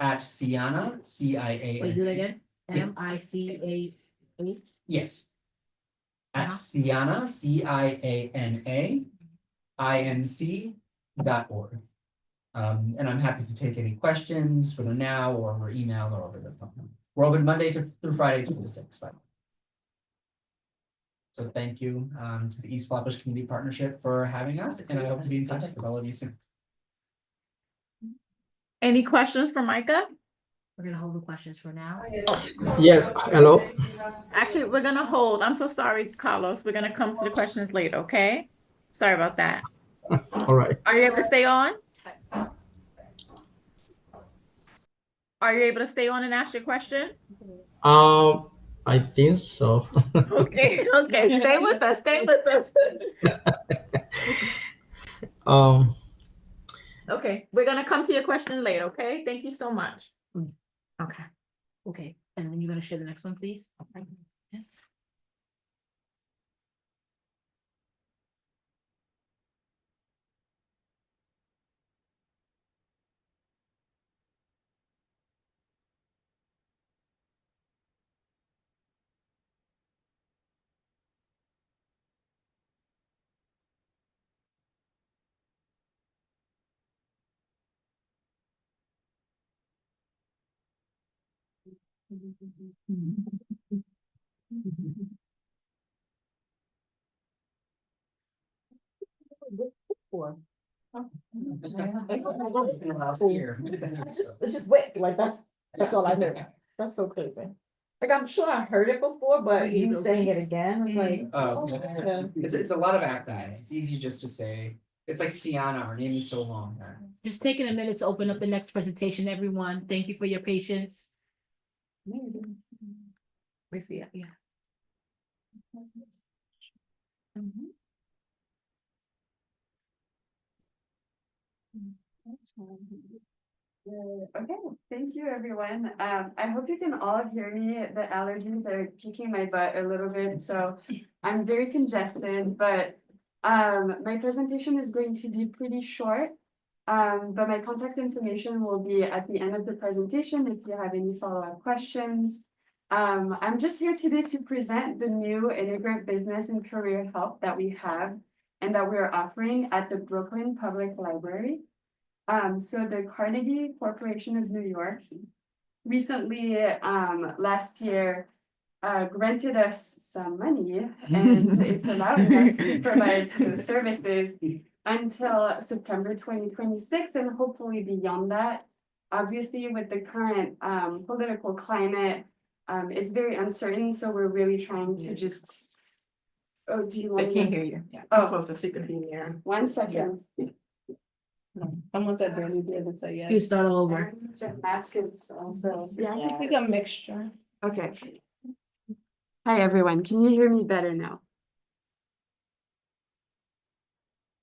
at Ciana, C-I-A-N. Wait, do that again? Yeah. M-I-C-A-H? Yes. At Uh-huh. Ciana, C-I-A-N-A, INC.org. And I'm happy to take any questions, whether now or over email or over the phone. We're open Monday through Friday 2 to 6. So thank you to the East Flatbush Community Partnership for having us, and I hope to be in contact with all of you soon. Any questions for Micah? We're gonna hold the questions for now. Yes, hello. Actually, we're gonna hold. I'm so sorry, Carlos. We're gonna come to the questions later, okay? Sorry about that. All right. Are you able to stay on? Are you able to stay on and ask your question? I think so. Okay, okay, stay with us, stay with us. Um, Okay, we're gonna come to your question later, okay? Thank you so much. Okay. Okay, and then you're gonna share the next one, please? Yes. It's just wet, like that's all I know. That's so crazy. Like, I'm sure I heard it before, but you saying it again, was like. Yeah. It's a lot of acronyms. It's easy just to say. It's like Ciana. Our name is so long. Just taking a minute to open up the next presentation, everyone. Thank you for your patience. We see it, yeah. Okay, thank you, everyone. I hope you can all hear me. The allergies are kicking my butt a little bit, so I'm very congested, but my presentation is going to be pretty short. But my contact information will be at the end of the presentation if you have any follow-up questions. I'm just here today to present the new immigrant business and career help that we have and that we're offering at the Brooklyn Public Library. So the Carnegie Corporation of New York recently, last year, granted us some money, and it's allowed us to provide the services until September 2026, and hopefully beyond that. Obviously, with the current political climate, it's very uncertain, so we're really trying to just. Oh, do you want? They can't hear you. Yeah. Oh. Closer so you can be there. 1 second. Someone said barely did it, so yeah. You start all over. The mask is also. Yeah, I think a mixture. Okay. Hi, everyone. Can you hear me better now?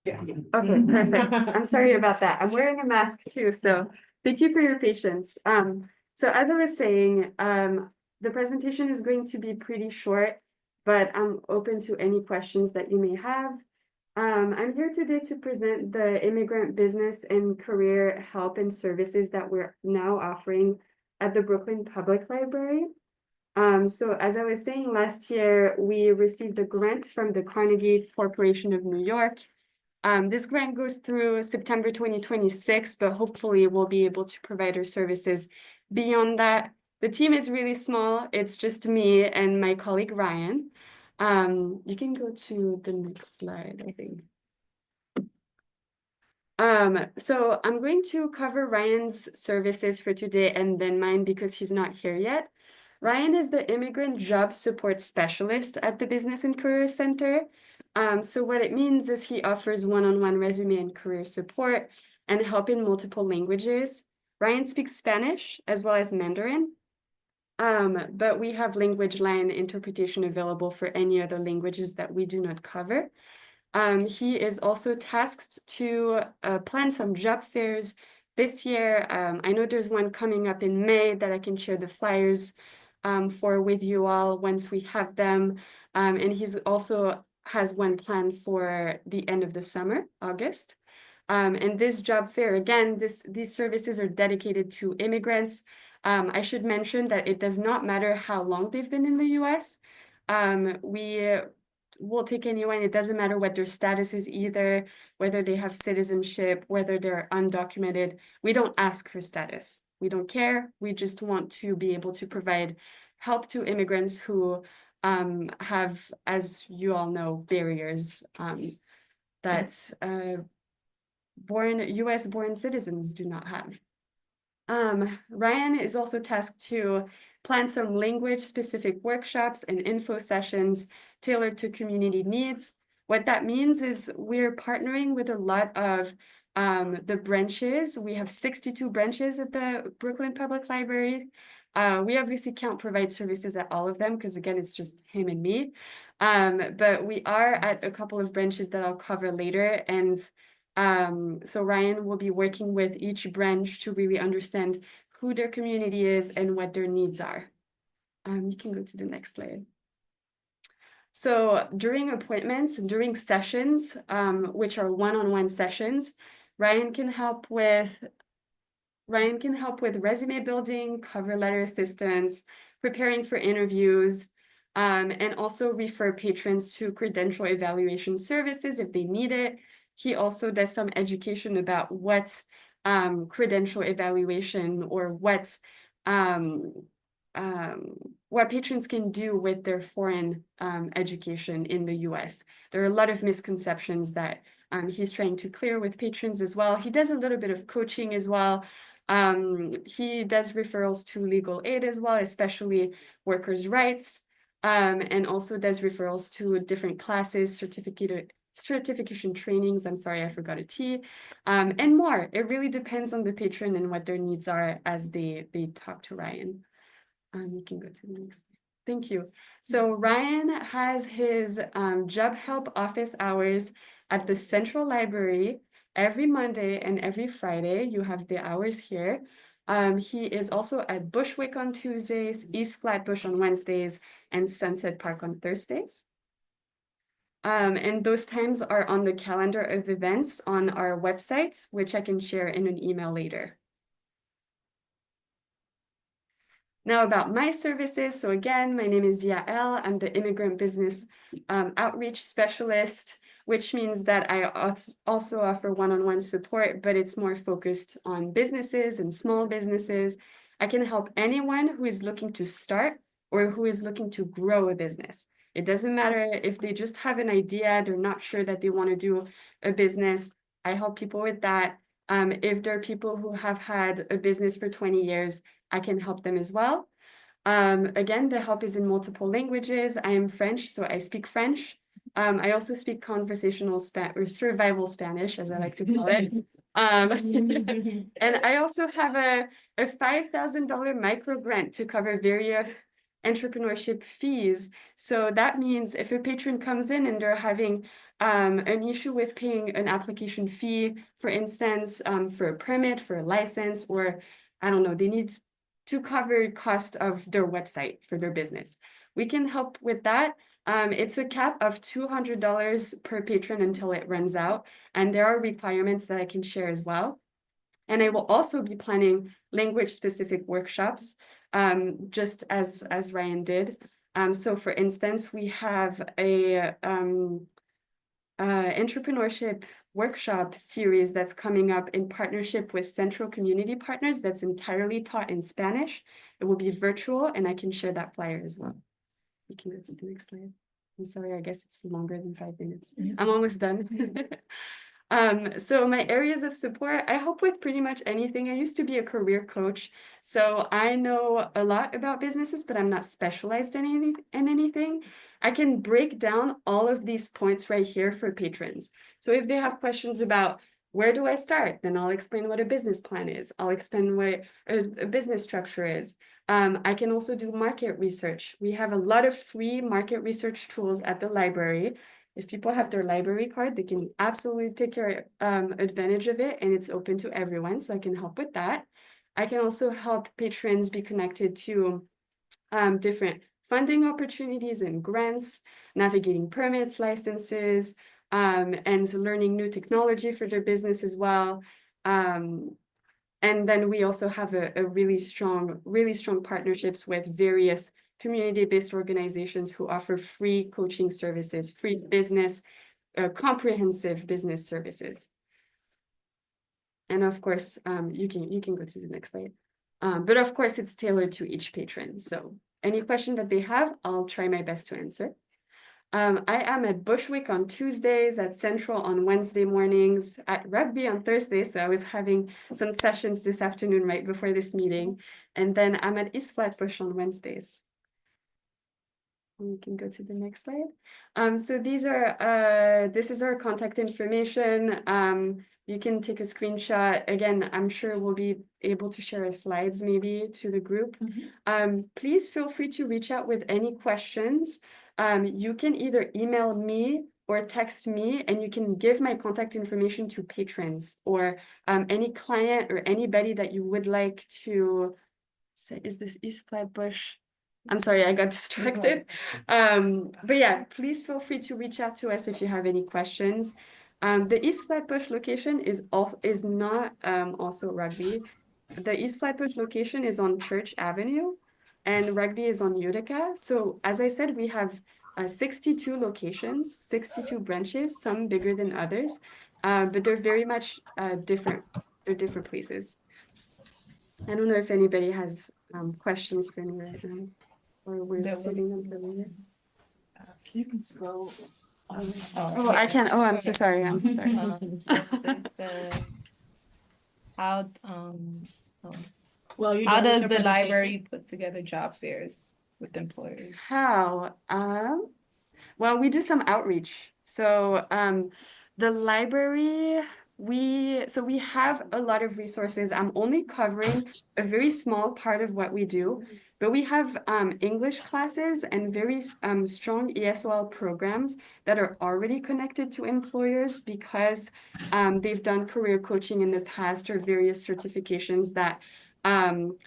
Yes. Okay, perfect. I'm sorry about that. I'm wearing a mask too, so thank you for your patience. So as I was saying, the presentation is going to be pretty short, but I'm open to any questions that you may have. I'm here today to present the immigrant business and career help and services that we're now offering at the Brooklyn Public Library. So as I was saying, last year, we received a grant from the Carnegie Corporation of New York. This grant goes through September 2026, but hopefully we'll be able to provide our services beyond that. The team is really small. It's just me and my colleague, Ryan. You can go to the next slide, I think. So I'm going to cover Ryan's services for today and then mine because he's not here yet. Ryan is the Immigrant Job Support Specialist at the Business and Career Center. So what it means is he offers one-on-one resume and career support and help in multiple languages. Ryan speaks Spanish as well as Mandarin. But we have language line interpretation available for any other languages that we do not cover. He is also tasked to plan some job fairs this year. I know there's one coming up in May that I can share the flyers for with you all once we have them. And he's also has one planned for the end of the summer, August. And this job fair, again, these services are dedicated to immigrants. I should mention that it does not matter how long they've been in the US. We'll take anyone, it doesn't matter what their status is either, whether they have citizenship, whether they're undocumented. We don't ask for status. We don't care. We just want to be able to provide help to immigrants who have, as you all know, barriers that US born citizens do not have. Ryan is also tasked to plan some language specific workshops and info sessions tailored to community needs. What that means is we're partnering with a lot of the branches. We have 62 branches at the Brooklyn Public Library. We obviously can't provide services at all of them because again, it's just him and me. But we are at a couple of branches that I'll cover later. And so Ryan will be working with each branch to really understand who their community is and what their needs are. You can go to the next slide. So during appointments and during sessions, which are one-on-one sessions, Ryan can help with resume building, cover letter assistance, preparing for interviews, and also refer patrons to credential evaluation services if they need it. He also does some education about what credential evaluation or what patrons can do with their foreign education in the US. There are a lot of misconceptions that he's trying to clear with patrons as well. He does a little bit of coaching as well. He does referrals to legal aid as well, especially workers' rights, and also does referrals to different classes, certification trainings, I'm sorry, I forgot a T, and more. It really depends on the patron and what their needs are as they talk to Ryan. You can go to the next. Thank you. So Ryan has his job help office hours at the Central Library every Monday and every Friday. You have the hours here. He is also at Bushwick on Tuesdays, East Flatbush on Wednesdays, and Sunset Park on Thursdays. And those times are on the calendar of events on our website, which I can share in an email later. Now about my services. So again, my name is Yael. I'm the Immigrant Business Outreach Specialist, which means that I also offer one-on-one support, but it's more focused on businesses and small businesses. I can help anyone who is looking to start or who is looking to grow a business. It doesn't matter if they just have an idea, they're not sure that they want to do a business. I help people with that. If there are people who have had a business for 20 years, I can help them as well. Again, the help is in multiple languages. I am French, so I speak French. I also speak conversational or survival Spanish, as I like to call it. And I also have a $5,000 micro grant to cover various entrepreneurship fees. So that means if a patron comes in and they're having an issue with paying an application fee, for instance, for a permit, for a license, or I don't know, they need to cover cost of their website for their business. We can help with that. It's a cap of $200 per patron until it runs out. And there are requirements that I can share as well. And I will also be planning language-specific workshops, just as Ryan did. So for instance, we have a entrepreneurship workshop series that's coming up in partnership with Central Community Partners that's entirely taught in Spanish. It will be virtual, and I can share that flyer as well. You can go to the next slide. I'm sorry, I guess it's longer than 5 minutes. I'm almost done. So my areas of support, I help with pretty much anything. I used to be a career coach, so I know a lot about businesses, but I'm not specialized in anything. I can break down all of these points right here for patrons. So if they have questions about where do I start, then I'll explain what a business plan is. I'll explain what a business structure is. I can also do market research. We have a lot of free market research tools at the library. If people have their library card, they can absolutely take advantage of it, and it's open to everyone, so I can help with that. I can also help patrons be connected to different funding opportunities and grants, navigating permits, licenses, and learning new technology for their business as well. And then we also have a really strong partnerships with various community-based organizations who offer free coaching services, free business, comprehensive business services. And of course, you can go to the next slide. But of course, it's tailored to each patron. So any question that they have, I'll try my best to answer. I am at Bushwick on Tuesdays, at Central on Wednesday mornings, at Rugby on Thursday. So I was having some sessions this afternoon right before this meeting. And then I'm at East Flatbush on Wednesdays. We can go to the next slide. So these are, this is our contact information. You can take a screenshot. Again, I'm sure we'll be able to share slides maybe to the group. Please feel free to reach out with any questions. You can either email me or text me, and you can give my contact information to patrons or any client or anybody that you would like to say. Is this East Flatbush? I'm sorry, I got distracted. But yeah, please feel free to reach out to us if you have any questions. The East Flatbush location is not also Rugby. The East Flatbush location is on Church Avenue, and Rugby is on Utica. So as I said, we have 62 locations, 62 branches, some bigger than others, but they're very much different. They're different places. I don't know if anybody has questions for me right now, or we're sitting them for later. You can scroll. Oh, I can. Oh, I'm so sorry. I'm so sorry. How Well, you how done with does your the presentation? library put together job fairs with employers? How? Well, we do some outreach. So the library, we have a lot of resources. I'm only covering a very small part of what we do, but we have English classes and very strong ESOL programs that are already connected to employers because they've done career coaching in the past or various certifications that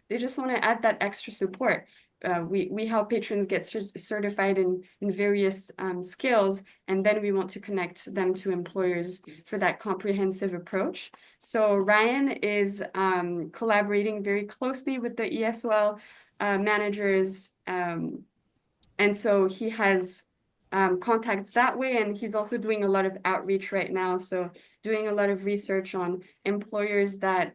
they just want to add that extra support. We help patrons get certified in various skills, and then we want to connect them to employers for that comprehensive approach. So Ryan is collaborating very closely with the ESOL managers, and so he has contacts that way, and he's also doing a lot of outreach right now. So doing a lot of research on employers that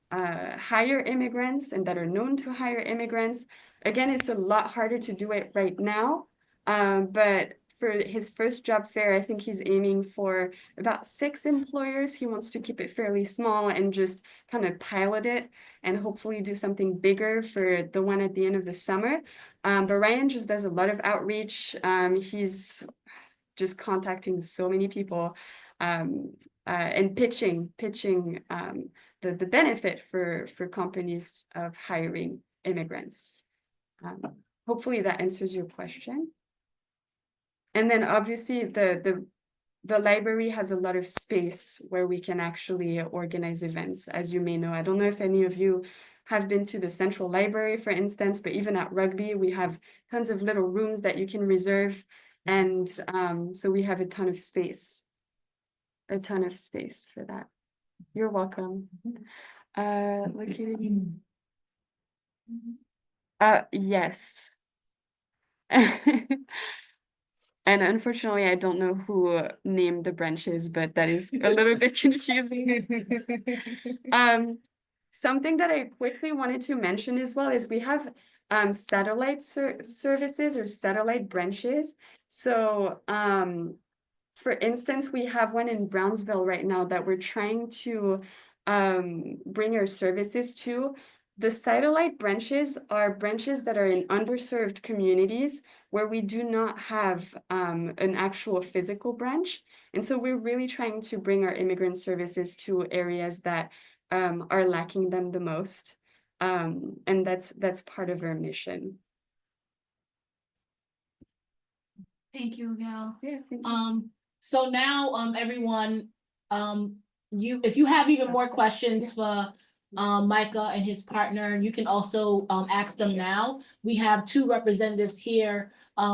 hire immigrants and that are known to hire immigrants. Again, it's a lot harder to do it right now, but for his first job fair, I think he's aiming for about 6 employers. He wants to keep it fairly small and just kind of pilot it and hopefully do something bigger for the one at the end of the summer. But Ryan just does a lot of outreach. He's just contacting so many people and pitching the benefit for companies of hiring immigrants. Hopefully that answers your question. And then obviously the library has a lot of space where we can actually organize events, as you may know. I don't know if any of you have been to the Central Library, for instance, but even at Rugby, we have tons of little rooms that you can reserve. And so we have a ton of space for that. You're welcome. Located. Yes. And unfortunately, I don't know who named the branches, but that is a little bit confusing. Something that I quickly wanted to mention as well is we have satellite services or satellite branches. So For instance, we have one in Brownsville right now that we're trying to bring our services to. The satellite branches are branches that are in underserved communities where we do not have an actual physical branch. And so we're really trying to bring our immigrant services to areas that are lacking them the most. And that's part of our mission. Thank you, Gal. Yeah, thank you. So now, everyone, if you have even more questions for Micah and his partner, you can also ask them now. We have 2 representatives here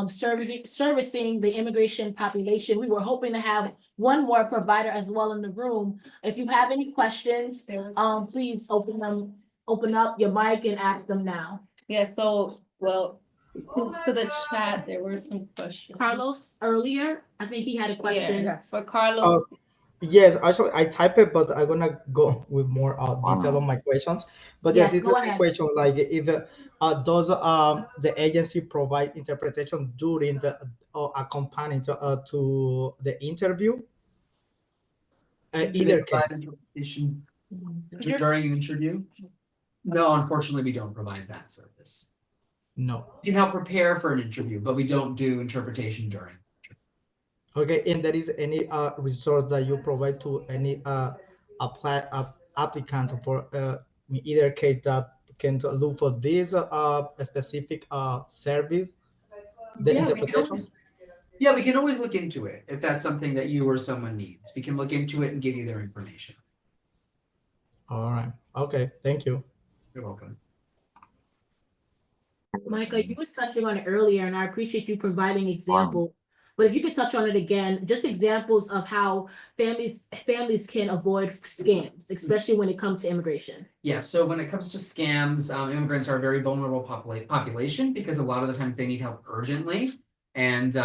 servicing the immigration population. We were hoping to have one more provider as well in the room. If you have any questions, please open up your mic and ask them now. Yeah, so, well, to the chat, there were some questions. Carlos, earlier, I think he had a question. Yeah, for Carlos, Yes, actually, I type it, but I'm gonna go with more detail on my questions. But yes, Yes, it's go the same ahead. question. Like, if does the agency provide interpretation during the accompanying to the interview? Do they Either provide case. interpretation You're- during an interview? No, unfortunately, we don't provide that service. No. We can help prepare for an interview, but we don't do interpretation during. Okay, and there is any resource that you provide to any applicant for in either case that can look for this specific service, the Yeah, we can interpretation? always- Yeah, we can always look into it if that's something that you or someone needs. We can look into it and give you their information. All right. Okay. Thank you. You're welcome. Micah, you were touching on it earlier, and I appreciate you providing example. But if you could touch on it again, just examples of how families can avoid scams, especially when it comes to immigration. Yeah, so when it comes to scams, immigrants are a very vulnerable population because a lot of the times they need help urgently. And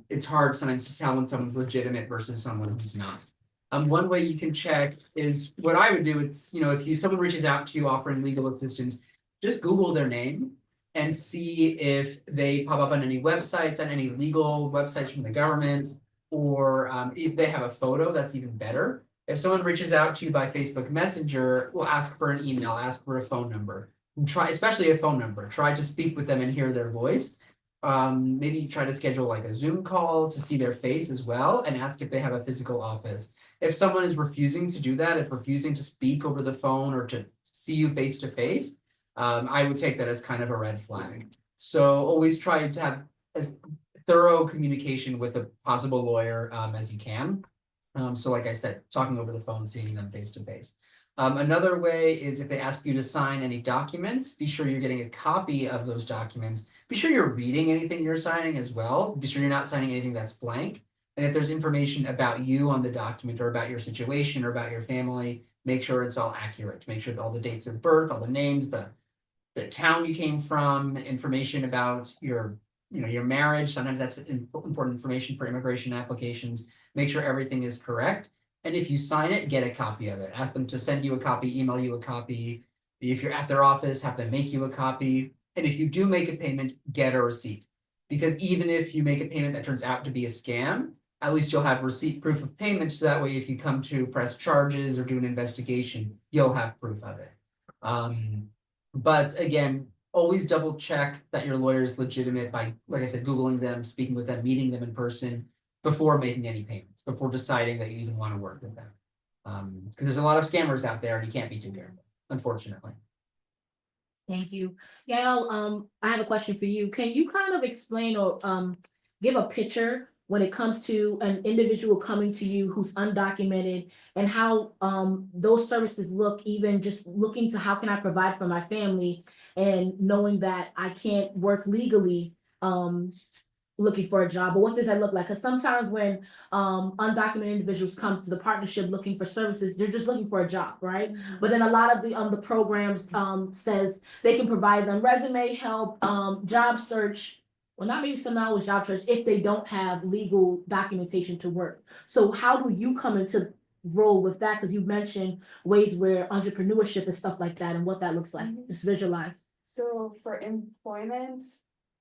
it's hard sometimes to tell when someone's legitimate versus someone who's not. One way you can check is what I would do. It's, if someone reaches out to you offering legal assistance, just Google their name and see if they pop up on any websites, on any legal websites from the government, or if they have a photo, that's even better. If someone reaches out to you by Facebook Messenger, we'll ask for an email, ask for a phone number. Try, especially a phone number, try to speak with them and hear their voice. Maybe try to schedule like a Zoom call to see their face as well and ask if they have a physical office. If someone is refusing to do that, if refusing to speak over the phone or to see you face to face, I would take that as kind of a red flag. So always try to have as thorough communication with a possible lawyer as you can. So like I said, talking over the phone, seeing them face to face. Another way is if they ask you to sign any documents, be sure you're getting a copy of those documents. Be sure you're reading anything you're signing as well. Be sure you're not signing anything that's blank. And if there's information about you on the document or about your situation or about your family, make sure it's all accurate. Make sure that all the dates of birth, all the names, the town you came from, information about your marriage. Sometimes that's important information for immigration applications. Make sure everything is correct. And if you sign it, get a copy of it. Ask them to send you a copy, email you a copy. If you're at their office, have them make you a copy. And if you do make a payment, get a receipt. Because even if you make a payment that turns out to be a scam, at least you'll have receipt proof of payment. So that way, if you come to press charges or do an investigation, you'll have proof of it. But again, always double check that your lawyer is legitimate by, like I said, Googling them, speaking with them, meeting them in person before making any payments, before deciding that you even want to work with them. Because there's a lot of scammers out there and you can't be too careful, unfortunately. Thank you. Yael, I have a question for you. Can you kind of explain or give a picture when it comes to an individual coming to you who's undocumented and how those services look, even just looking to how can I provide for my family and knowing that I can't work legally looking for a job, but what does that look like? Because sometimes when undocumented individuals comes to the partnership looking for services, they're just looking for a job, right? But then a lot of the programs says they can provide them resume help, job search. Well, not maybe some knowledge job search if they don't have legal documentation to work. So how do you come into role with that? Because you mentioned ways where entrepreneurship and stuff like that and what that looks like. Just visualize. So for employment,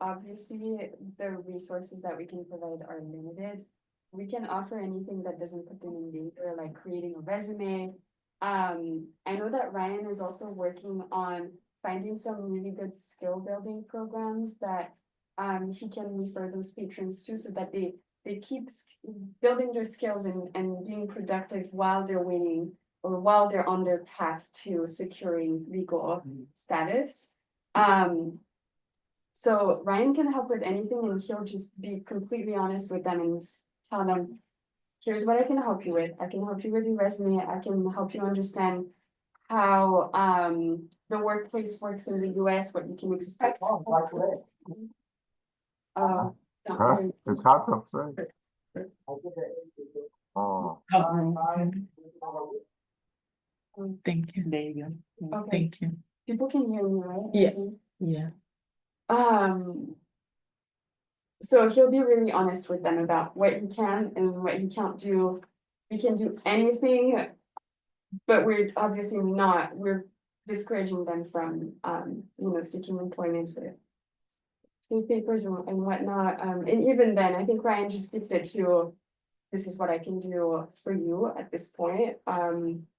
obviously the resources that we can provide are limited. we can offer anything that doesn't put them in danger, like creating a resume. I know that Ryan is also working on finding some really good skill building programs that he can refer those patrons to so that they keep building their skills and being productive while they're waiting or while they're on their path to securing legal status. So Ryan can help with anything and he'll just be completely honest with them and tell them, here's what I can help you with. I can help you with your resume. I can help you understand how the workplace works in the US, what you can expect. It's hot outside. Oh, Thank you. There you go. Okay, Thank you. people can hear me, right? Yes. Yeah. So he'll be really honest with them about what he can and what he can't do. We can do anything, but we're obviously not, we're discouraging them from, seeking employment with fake papers and whatnot. And even then, I think Ryan just keeps it to, this is what I can do for you at this point.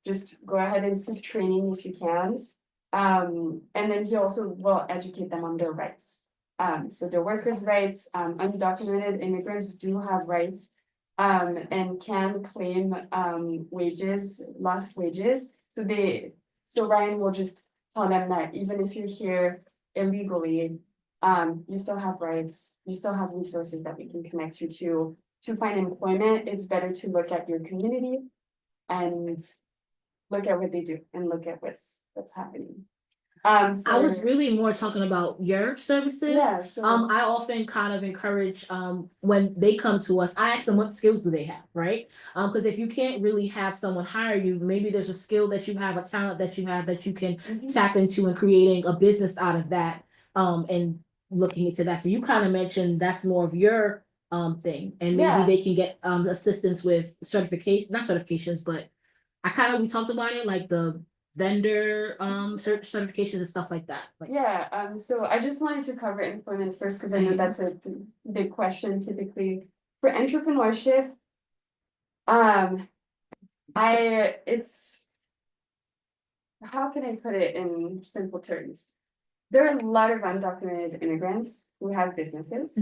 Just go ahead and seek training if you can. And then he also will educate them on their rights. So the workers' rights, undocumented immigrants do have rights, and can claim, lost wages. So Ryan will just tell them that even if you're here illegally, you still have rights, you still have resources that we can connect you to find employment. It's better to look at your community and look at what they do and look at what's happening. I was really more talking about your services. Yeah, so I often kind of encourage, when they come to us, I ask them what skills do they have, right? Because if you can't really have someone hire you, maybe there's a skill that you have, a talent that you have that you can tap into and creating a business out of that, and looking into that. So you kind of mentioned that's more of your thing, and maybe Yeah. they can get assistance with certification, not certifications, but we talked about it, like the vendor certifications and stuff like that. Like, yeah, so I just wanted to cover employment first because I know that's a big question typically for entrepreneurship. It's how can I put it in simple terms? There are a lot of undocumented immigrants who have businesses.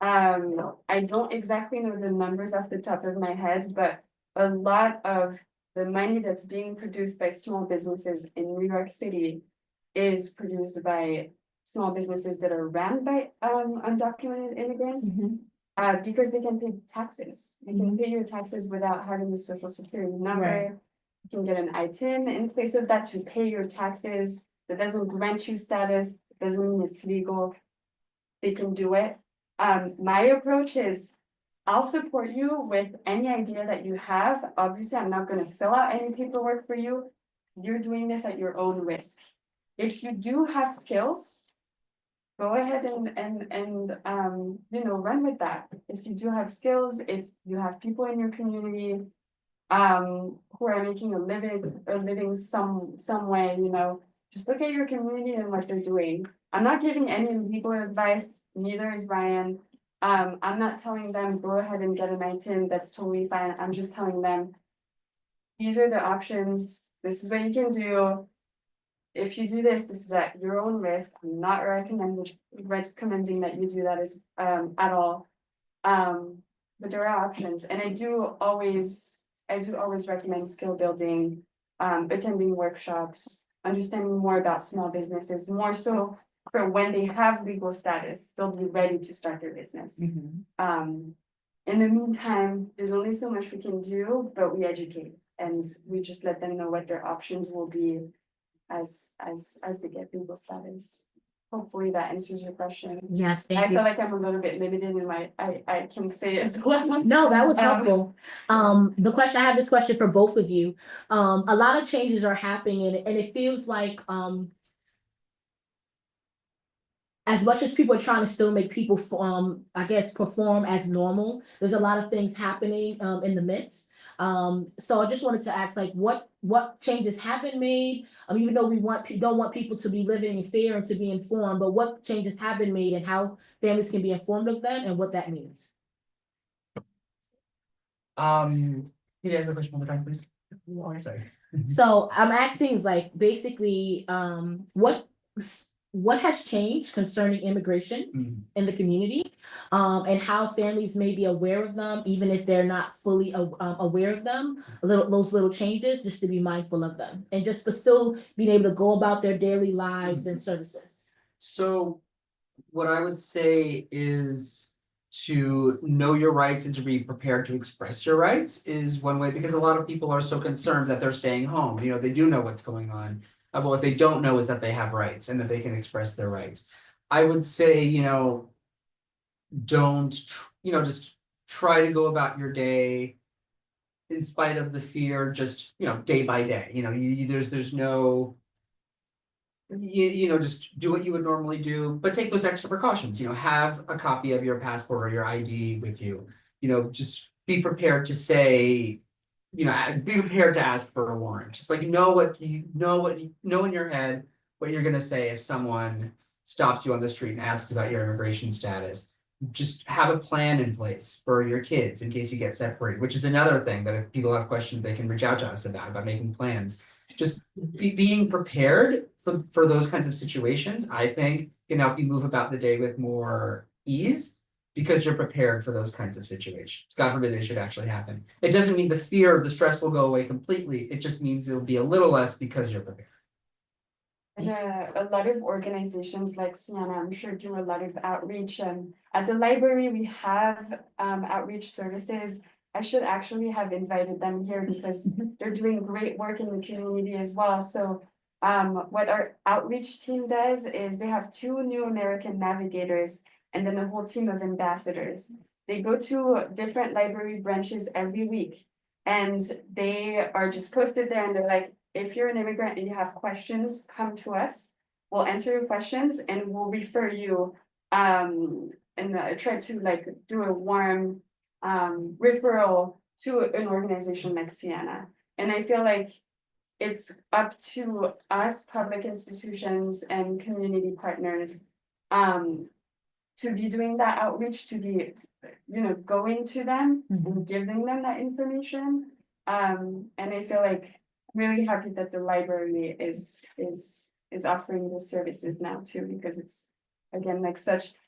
I don't exactly know the numbers off the top of my head, but a lot of the money that's being produced by small businesses in New York City is produced by small businesses that are run by undocumented immigrants. Because they can pay taxes. You can pay your taxes without having the social security number. Right. You can get an ITIN in place of that to pay your taxes. That doesn't grant you status, doesn't mean it's legal. They can do it. My approach is, I'll support you with any idea that you have. Obviously, I'm not gonna fill out any paperwork for you. You're doing this at your own risk. If you do have skills, go ahead and run with that. If you do have skills, if you have people in your community who are making a living some way, just look at your community and what they're doing. I'm not giving any legal advice, neither is Ryan. I'm not telling them go ahead and get an ITIN, that's totally fine. I'm just telling them these are the options, this is what you can do. If you do this, this is at your own risk. I'm not recommending that you do that at all. But there are options, and I do always recommend skill building, attending workshops, understanding more about small businesses, more so for when they have legal status, they'll be ready to start their business. In the meantime, there's only so much we can do, but we educate and we just let them know what their options will be as they get legal status. Hopefully that answers your question. yes, I thank you. feel like I'm a little bit limited in my, I can say as well. No, that was helpful. I have this question for both of you. A lot of changes are happening and it feels like, as much as people are trying to still make people, perform as normal, there's a lot of things happening, in the midst. So I just wanted to ask, like, what changes have been made? Even though we don't want people to be living in fear and to be informed, but what changes have been made and how families can be informed of them and what that means? Can you ask the question one more time, please? Sorry. So I'm asking is like basically, what has changed concerning immigration Mhm. in the community? And how families may be aware of them, even if they're not fully aware of them, those little changes, just to be mindful of them. And just for still being able to go about their daily lives and services. So what I would say is to know your rights and to be prepared to express your rights is one way, because a lot of people are so concerned that they're staying home. You know, they do know what's going on. But what they don't know is that they have rights and that they can express their rights. I would say, you know, just try to go about your day in spite of the fear, just, you know, day by day. You know, there's no, you know, just do what you would normally do, but take those extra precautions. You know, have a copy of your passport or your ID with you. You know, just be prepared to say, you know, be prepared to ask for a warrant. Just like know in your head what you're gonna say if someone stops you on the street and asks about your immigration status. Just have a plan in place for your kids in case you get separated, which is another thing that if people have questions, they can reach out to us about making plans. Just being prepared for those kinds of situations, I think, can help you move about the day with more ease because you're prepared for those kinds of situations. God forbid they should actually happen. It doesn't mean the fear or the stress will go away completely. It just means it'll be a little less because you're prepared. And a lot of organizations like Sienna, I'm sure, do a lot of outreach. And at the library, we have outreach services. I should actually have invited them here because they're doing great work in the community as well. So what our outreach team does is they have 2 new American navigators and then a whole team of ambassadors. They go to different library branches every week and they are just posted there and they're like, if you're an immigrant and you have questions, come to us. We'll answer your questions and we'll refer you and try to like do a warm referral to an organization like Sienna. And I feel like it's up to us, public institutions and community partners, to be doing that outreach, to be, you know, going to them and giving them that information. And I feel like really happy that the library is offering those services now too, because it's again like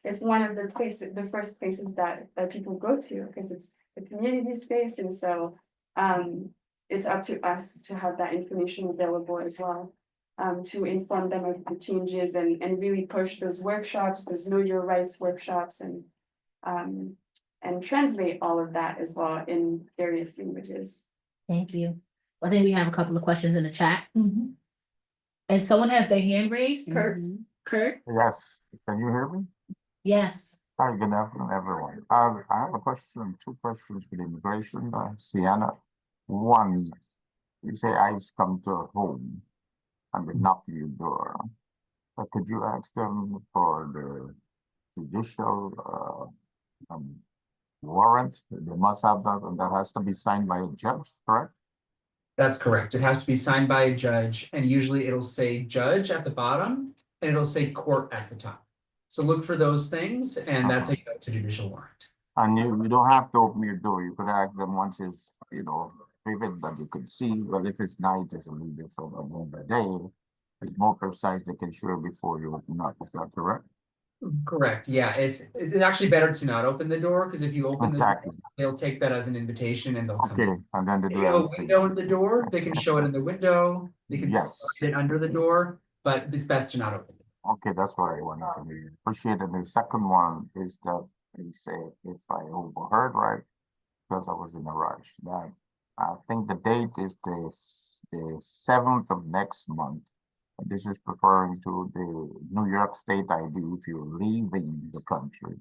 it's one of the first places that people go to because it's the community space, and so it's up to us to have that information available as well, to inform them of the changes and really push those workshops, those know your rights workshops, and translate all of that as well in various languages. Thank you. I think we have a couple of questions in the chat. And someone has their hand raised, Kurt. Kurt? Yes, can you hear me? Yes. Hi, good afternoon, everyone. I have a question, 2 questions for the immigration, Sienna. One, you say ICE come to a home and they knock on your door. But could you ask them for the judicial warrant? They must have that, and that has to be signed by a judge, correct? That's correct. It has to be signed by a judge, and usually it'll say judge at the bottom and it'll say court at the top. So look for those things, and that's how you go to judicial warrant. And you don't have to open your door. You could ask them once it's, you know, vivid that you could see. Well, if it's night, it's a little bit of the day. It's more precise. They can show before you open up. Is that correct? Correct. Yeah. It's actually better to not open the door, because if you open Exactly. the door, they'll take that as an invitation and they'll come. Okay, and then they They do have a everything. window in the door. They can show it in the window. They can Yes. slide it under the door, but it's best to not open it. Okay, that's what I wanted to hear. Appreciate it. The second one is that they say, if I overheard right, because I was in a rush, that I think the date is the 7th of next month. This is referring to the New York State ID if you're leaving the country.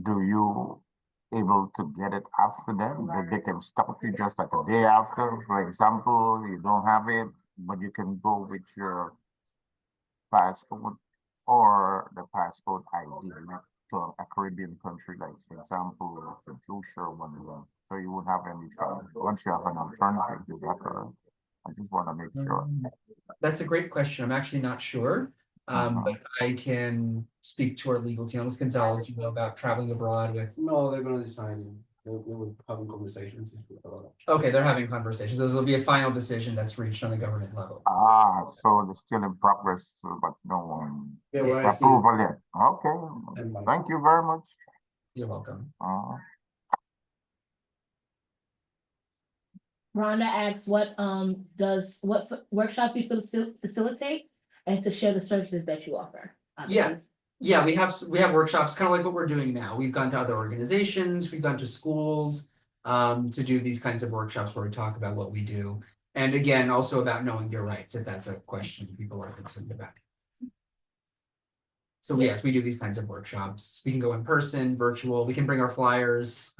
Do you able to get it after that? That they can stop you just like a day after? For example, you don't have it, but you can go with your passport or the passport ID to a Caribbean country, like for example, St. Lucia or one. So you won't have any trouble. Once you have an alternative, is that correct? I just want to make sure. That's a great question. I'm actually not sure. But I can speak to our legal team. Ms. Gonzalez, you know about traveling abroad with. No, they're gonna decide. we're having conversations about it. Okay, they're having conversations. Those will be a final decision that's reached on the government level. So they're still in progress, but no Yeah, we're still, approval yet. Okay, And my- thank you very much. You're welcome. Rhonda asks, what workshops you facilitate and to share the services that you offer. Yeah. Yeah, we have workshops, kind of like what we're doing now. We've gone to other organizations, we've gone to schools to do these kinds of workshops where we talk about what we do. And again, also about knowing your rights, if that's a question people are concerned about. So yes, we do these kinds of workshops. We can go in person, virtual, we can bring our flyers.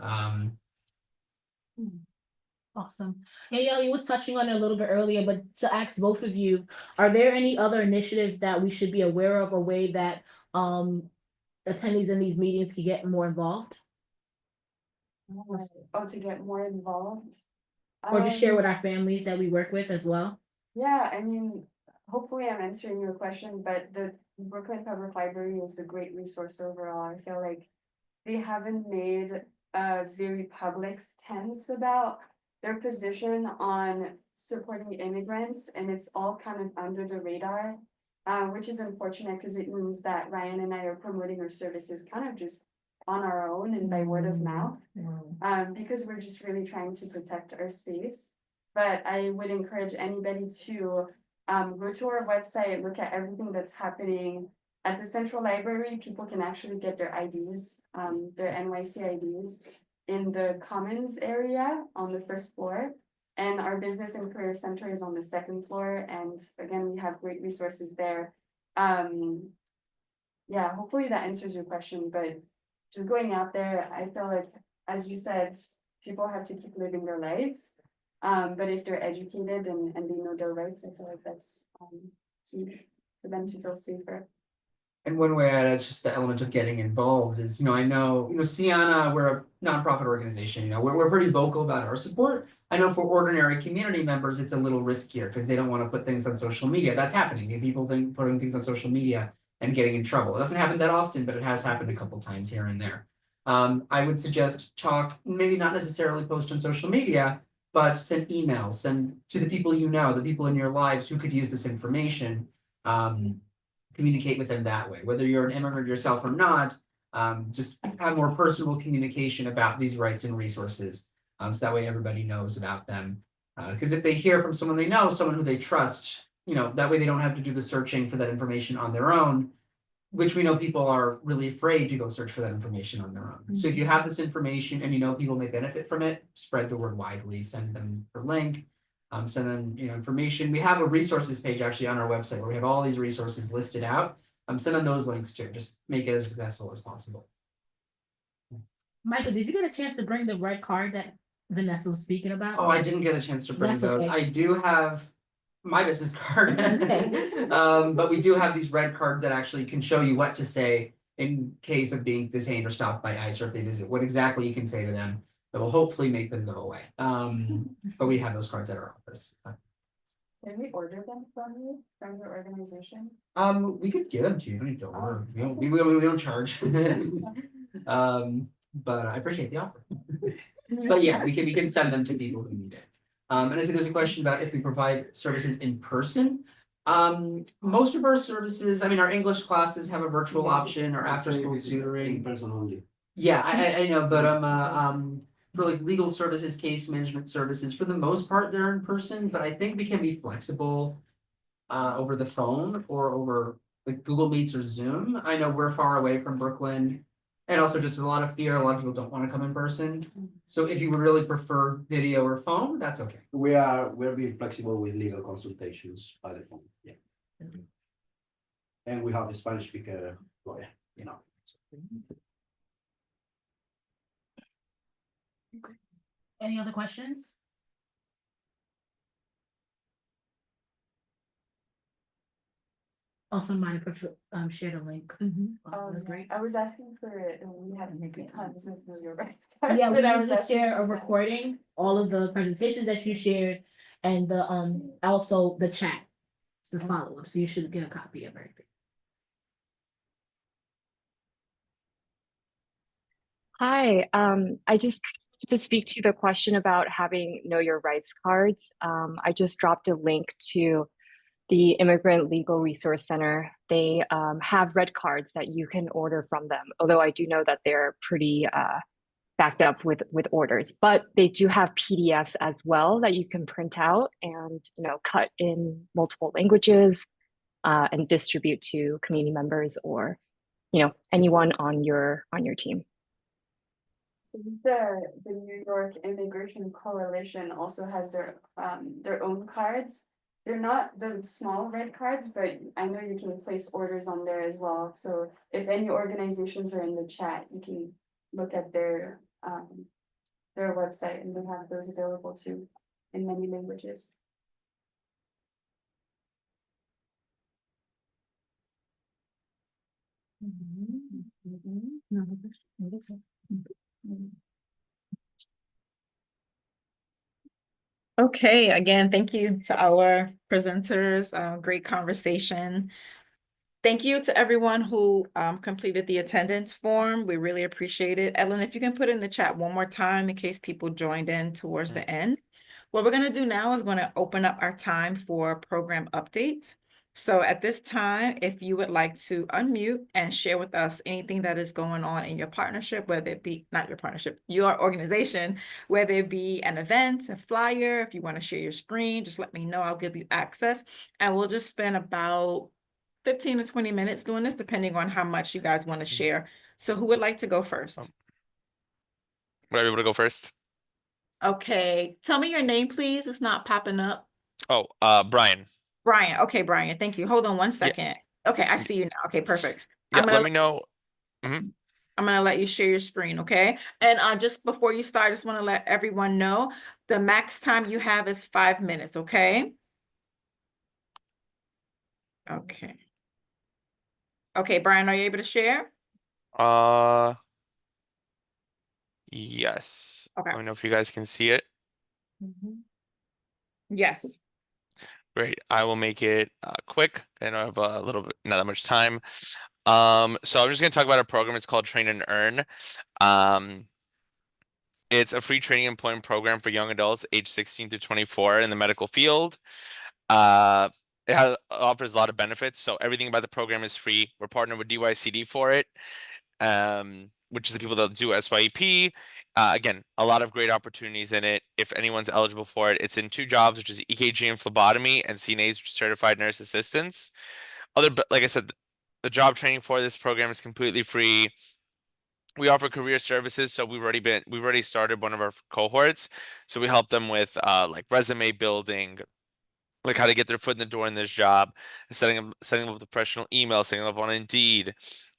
Awesome. Yeah, you was touching on it a little bit earlier, but to ask both of you, are there any other initiatives that we should be aware of, a way that attendees in these meetings can get more involved? Oh, to get more involved? Or just share with our families that we work with as well? Yeah, I mean, hopefully I'm answering your question, but the Brooklyn Public Library is a great resource overall. I feel like they haven't made a very public stance about their position on supporting immigrants, and it's all kind of under the radar, which is unfortunate because it means that Ryan and I are promoting our services kind of just on our own and by word of mouth, because we're just really trying to protect our space. But I would encourage anybody to go to our website, look at everything that's happening at the Central Library. People can actually get their IDs, their NYC IDs, in the Commons area on the first floor. And our Business and Career Center is on the second floor. And again, we have great resources there. Yeah, hopefully that answers your question, but just going out there, I feel like, as you said, people have to keep living their lives. But if they're educated and they know their rights, I feel like that's key for them to feel safer. And one way I add, it's just the element of getting involved is, I know, Sienna, we're a nonprofit organization, we're pretty vocal about our support. I know for ordinary community members, it's a little riskier because they don't want to put things on social media. That's happening. People think putting things on social media and getting in trouble. It doesn't happen that often, but it has happened a couple times here and there. I would suggest talk, maybe not necessarily post on social media, but send emails, send to the people the people in your lives who could use this information. Communicate with them that way, whether you're an immigrant yourself or not. Just have more personal communication about these rights and resources. So that way everybody knows about them. Because if they hear from someone they know, someone who they trust, that way they don't have to do the searching for that information on their own, which we know people are really afraid to go search for that information on their own. So if you have this information and people may benefit from it, spread the word widely, send them a link. Send them information. We have a resources page actually on our website where we have all these resources listed out. Send them those links too. Just make it as accessible as possible. Michael, did you get a chance to bring the red card that Vanessa was speaking about? Oh, I didn't get a chance to bring That's those. okay. I do have my business card. Okay. But we do have these red cards that actually can show you what to say in case of being detained or stopped by ICE, or if they visit, what exactly you can say to them that will hopefully make them go away. But we have those cards at our office. Can we order them from you, from your organization? We could give them to you. You don't need to order. We don't charge. But I appreciate the offer. But yeah, we can send them to people who need it. And I see there's a question about if we provide services in person. Most of our services, our English classes have a virtual option or after school tutoring. In person only. Yeah, I know, but for like legal services, case management services, for the most part, they're in person, but I think we can be flexible over the phone or over like Google Meets or Zoom. I know we're far away from Brooklyn, and also just a lot of fear. A lot of people don't want to come in person. So if you would really prefer video or phone, that's okay. We're being flexible with legal consultations by the phone. Yeah. And we have a Spanish speaker lawyer, Any other questions? Also, mind if share the link. That's great. I was asking for it, and we have tons of your rights. Yeah, we but I was usually asking share a for that. recording, all of the presentations that you shared, and the also the chat. It's the follow-up, so you should get a copy of everything. Hi, I just to speak to the question about having Know Your Rights cards, I just dropped a link to the Immigrant Legal Resource Center. They have red cards that you can order from them, although I do know that they're pretty backed up with orders, but they do have PDFs as well that you can print out and cut in multiple languages and distribute to community members or anyone on your team. The New York Immigration Coalition also has their own cards. They're not the small red cards, but I know you can place orders on there as well. So if any organizations are in the chat, you can look at their website, and they have those available too in many languages. Okay, again, thank you to our presenters. Great conversation. Thank you to everyone who completed the attendance form. We really appreciate it. Ellen, if you can put in the chat one more time in case people joined in towards the end. What we're going to do now is going to open up our time for program updates. So at this time, if you would like to unmute and share with us anything that is going on in your partnership, whether it be, not your partnership, your organization, whether it be an event, a flyer, if you want to share your screen, just let me know. I'll give you access. And we'll just spend about 15 to 20 minutes doing this, depending on how much you guys want to share. So who would like to go first? Would I be able to go first? Okay, tell me your name, please. It's not popping up. Oh, Brian. Brian. Okay, Brian. Thank you. Hold on one second. Okay, I see you now. Okay, perfect. Yeah, I'm gonna let me know. I'm gonna let you share your screen, okay? And just before you start, I just want to let everyone know the max time you have is 5 minutes, okay? Okay. Okay, Brian, are you able to share? Yes. Okay. Let me know if you guys can see it. Yes. Great. I will make it quick. I don't have a little bit, not that much time. So I'm just gonna talk about a program. It's called Train and Earn. It's a free training employment program for young adults aged 16 to 24 in the medical field. It offers a lot of benefits. So everything about the program is free. We're partnered with DYCD for it, which is the people that do SYEP. Again, a lot of great opportunities in it. If anyone's eligible for it, it's in 2 jobs, which is EKG and phlebotomy, and CNAs, which is certified nurse assistants. Like I said, the job training for this program is completely free. We offer career services, so we've already started one of our cohorts. So we help them with like resume building, like how to get their foot in the door in this job, setting up the professional email, setting up on Indeed.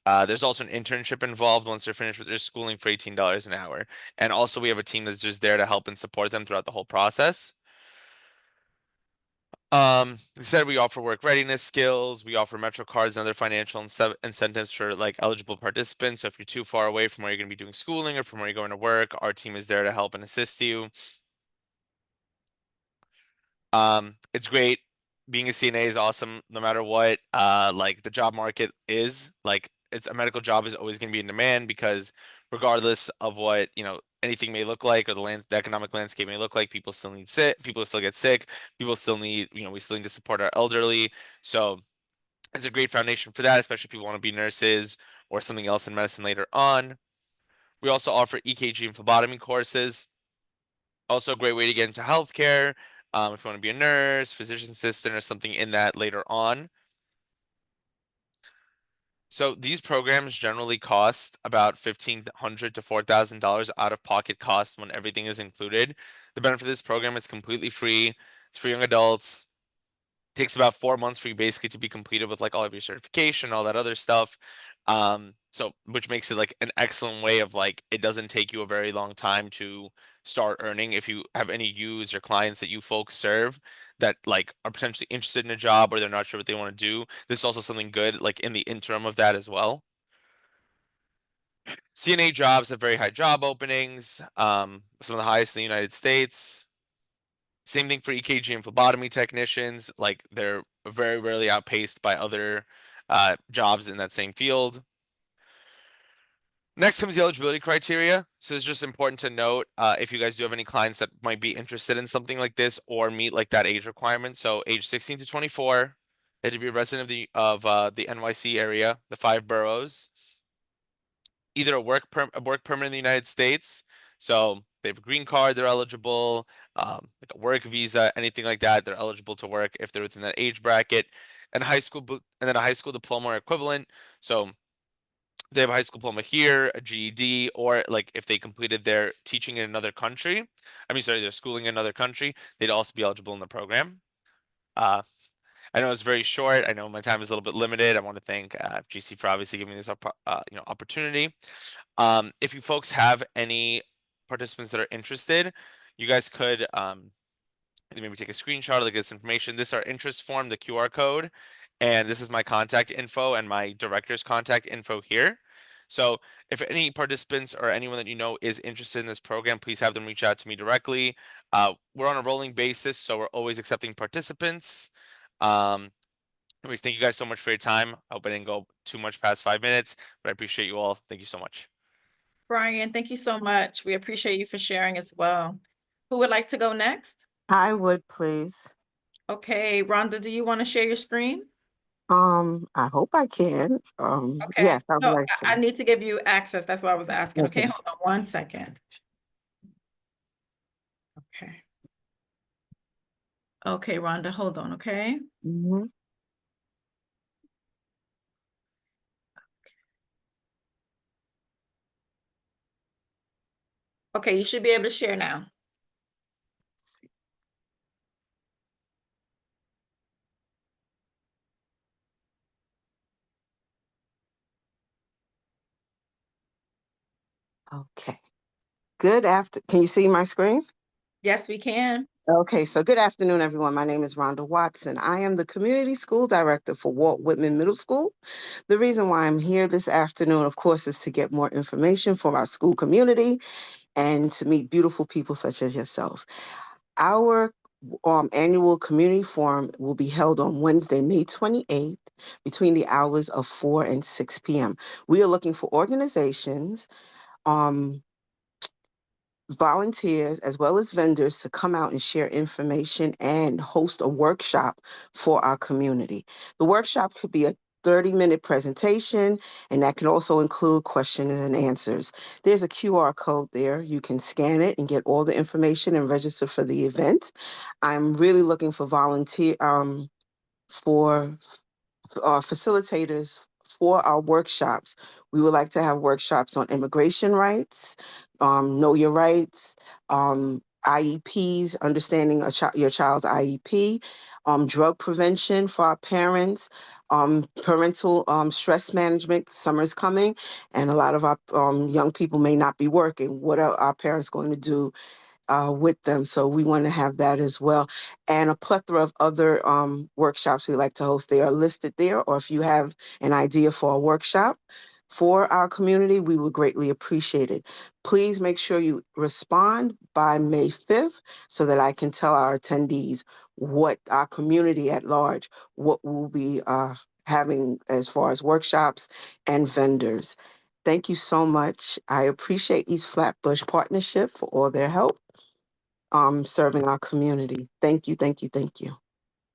There's also an internship involved once they're finished with their schooling for $18 an hour. And also we have a team that's just there to help and support them throughout the whole process. We said we offer work readiness skills, we offer Metro cards and other financial incentives for like eligible participants. So if you're too far away from where you're going to be doing schooling or from where you're going to work, our team is there to help and assist you. It's great. Being a CNA is awesome no matter what. Like the job market is, like it's a medical job is always going to be in demand because regardless of what, anything may look like or the economic landscape may look like, people still get sick, people still need, we still need to support our elderly. So it's a great foundation for that, especially if people want to be nurses or something else in medicine later on. We also offer EKG and phlebotomy courses. Also a great way to get into healthcare. If you want to be a nurse, physician assistant, or something in that later on. So these programs generally cost about $1,500 to $4,000 out of pocket cost when everything is included. The benefit of this program is completely free. It's for young adults. It takes about 4 months for you basically to be completed with like all of your certification, all that other stuff. So which makes it like an excellent way of like it doesn't take you a very long time to start earning. If you have any users or clients that you folks serve that like are potentially interested in a job or they're not sure what they want to do, this is also something good like in the interim of that as well. CNA jobs have very high job openings, some of the highest in the United States. Same thing for EKG and phlebotomy technicians, like they're very rarely outpaced by other jobs in that same field. Next comes the eligibility criteria. So it's just important to note, if you guys do have any clients that might be interested in something like this or meet like that age requirement. So age 16 to 24, they had to be a resident of the NYC area, the 5 boroughs, either a work permit in the United States. So they have a green card, they're eligible, like a work visa, anything like that, they're eligible to work if they're within that age bracket, and then a high school diploma or equivalent. So they have a high school diploma here, a GED, or like if they completed their teaching in another country, their schooling in another country, they'd also be eligible in the program. I know it's very short. I know my time is a little bit limited. I want to thank FGC for obviously giving me this opportunity. If you folks have any participants that are interested, you guys could maybe take a screenshot of like this information. This is our interest form, the QR code, and this is my contact info and my director's contact info here. So if any participants or anyone that you know is interested in this program, please have them reach out to me directly. We're on a rolling basis, so we're always accepting participants. Anyways, thank you guys so much for your time. I hope I didn't go too much past 5 minutes, but I appreciate you all. Thank you so much. Brian, thank you so much. We appreciate you for sharing as well. Who would like to go next? I would, please. Okay, Rhonda, do you want to share your screen? I hope I can. Okay. Yes, I would No, like I to. need to give you access. That's why I was asking. Okay, Okay. hold on one second. Okay. Okay, Rhonda, hold on, okay? Mm-hmm. Okay, you should be able to share now. Okay. Can you see my screen? Yes, we can. Okay, so good afternoon, everyone. My name is Rhonda Watson. I am the Community School Director for Walt Whitman Middle School. The reason why I'm here this afternoon, of course, is to get more information from our school community and to meet beautiful people such as yourself. Our annual community forum will be held on Wednesday, May 28th, between the hours of 4 and 6 p.m. We are looking for organizations, volunteers, as well as vendors to come out and share information and host a workshop for our community. The workshop could be a 30-minute presentation, and that can also include questions and answers. There's a QR code there. You can scan it and get all the information and register for the event. I'm really looking for facilitators for our workshops. We would like to have workshops on immigration rights, know your rights, IEPs, understanding your child's IEP, drug prevention for our parents, parental stress management. Summer's coming, and a lot of our young people may not be working. What are our parents going to do with them? So we want to have that as well. And a plethora of other workshops we like to host. They are listed there, or if you have an idea for a workshop for our community, we would greatly appreciate it. Please make sure you respond by May 5th so that I can tell our attendees what our community at large, what we'll be having as far as workshops and vendors. Thank you so much. I appreciate East Flatbush Partnership for all their help serving our community. Thank you, thank you, thank you.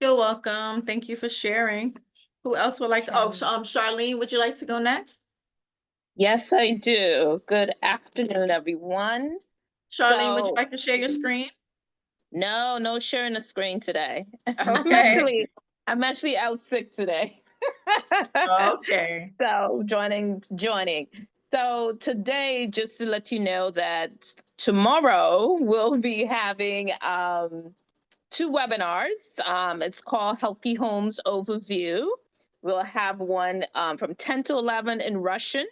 You're welcome. Thank you for sharing. Who else would like to? Oh, Charlene, would you like to go next? Yes, I do. Good afternoon, everyone. Charlene, would you So- like to share your screen? No sharing the screen today. Okay. I'm actually out sick today. Okay. So joining. So today, just to let you know that tomorrow we'll be having 2 webinars. It's called Healthy Homes Overview. We'll have one from 10 to 11 in Russian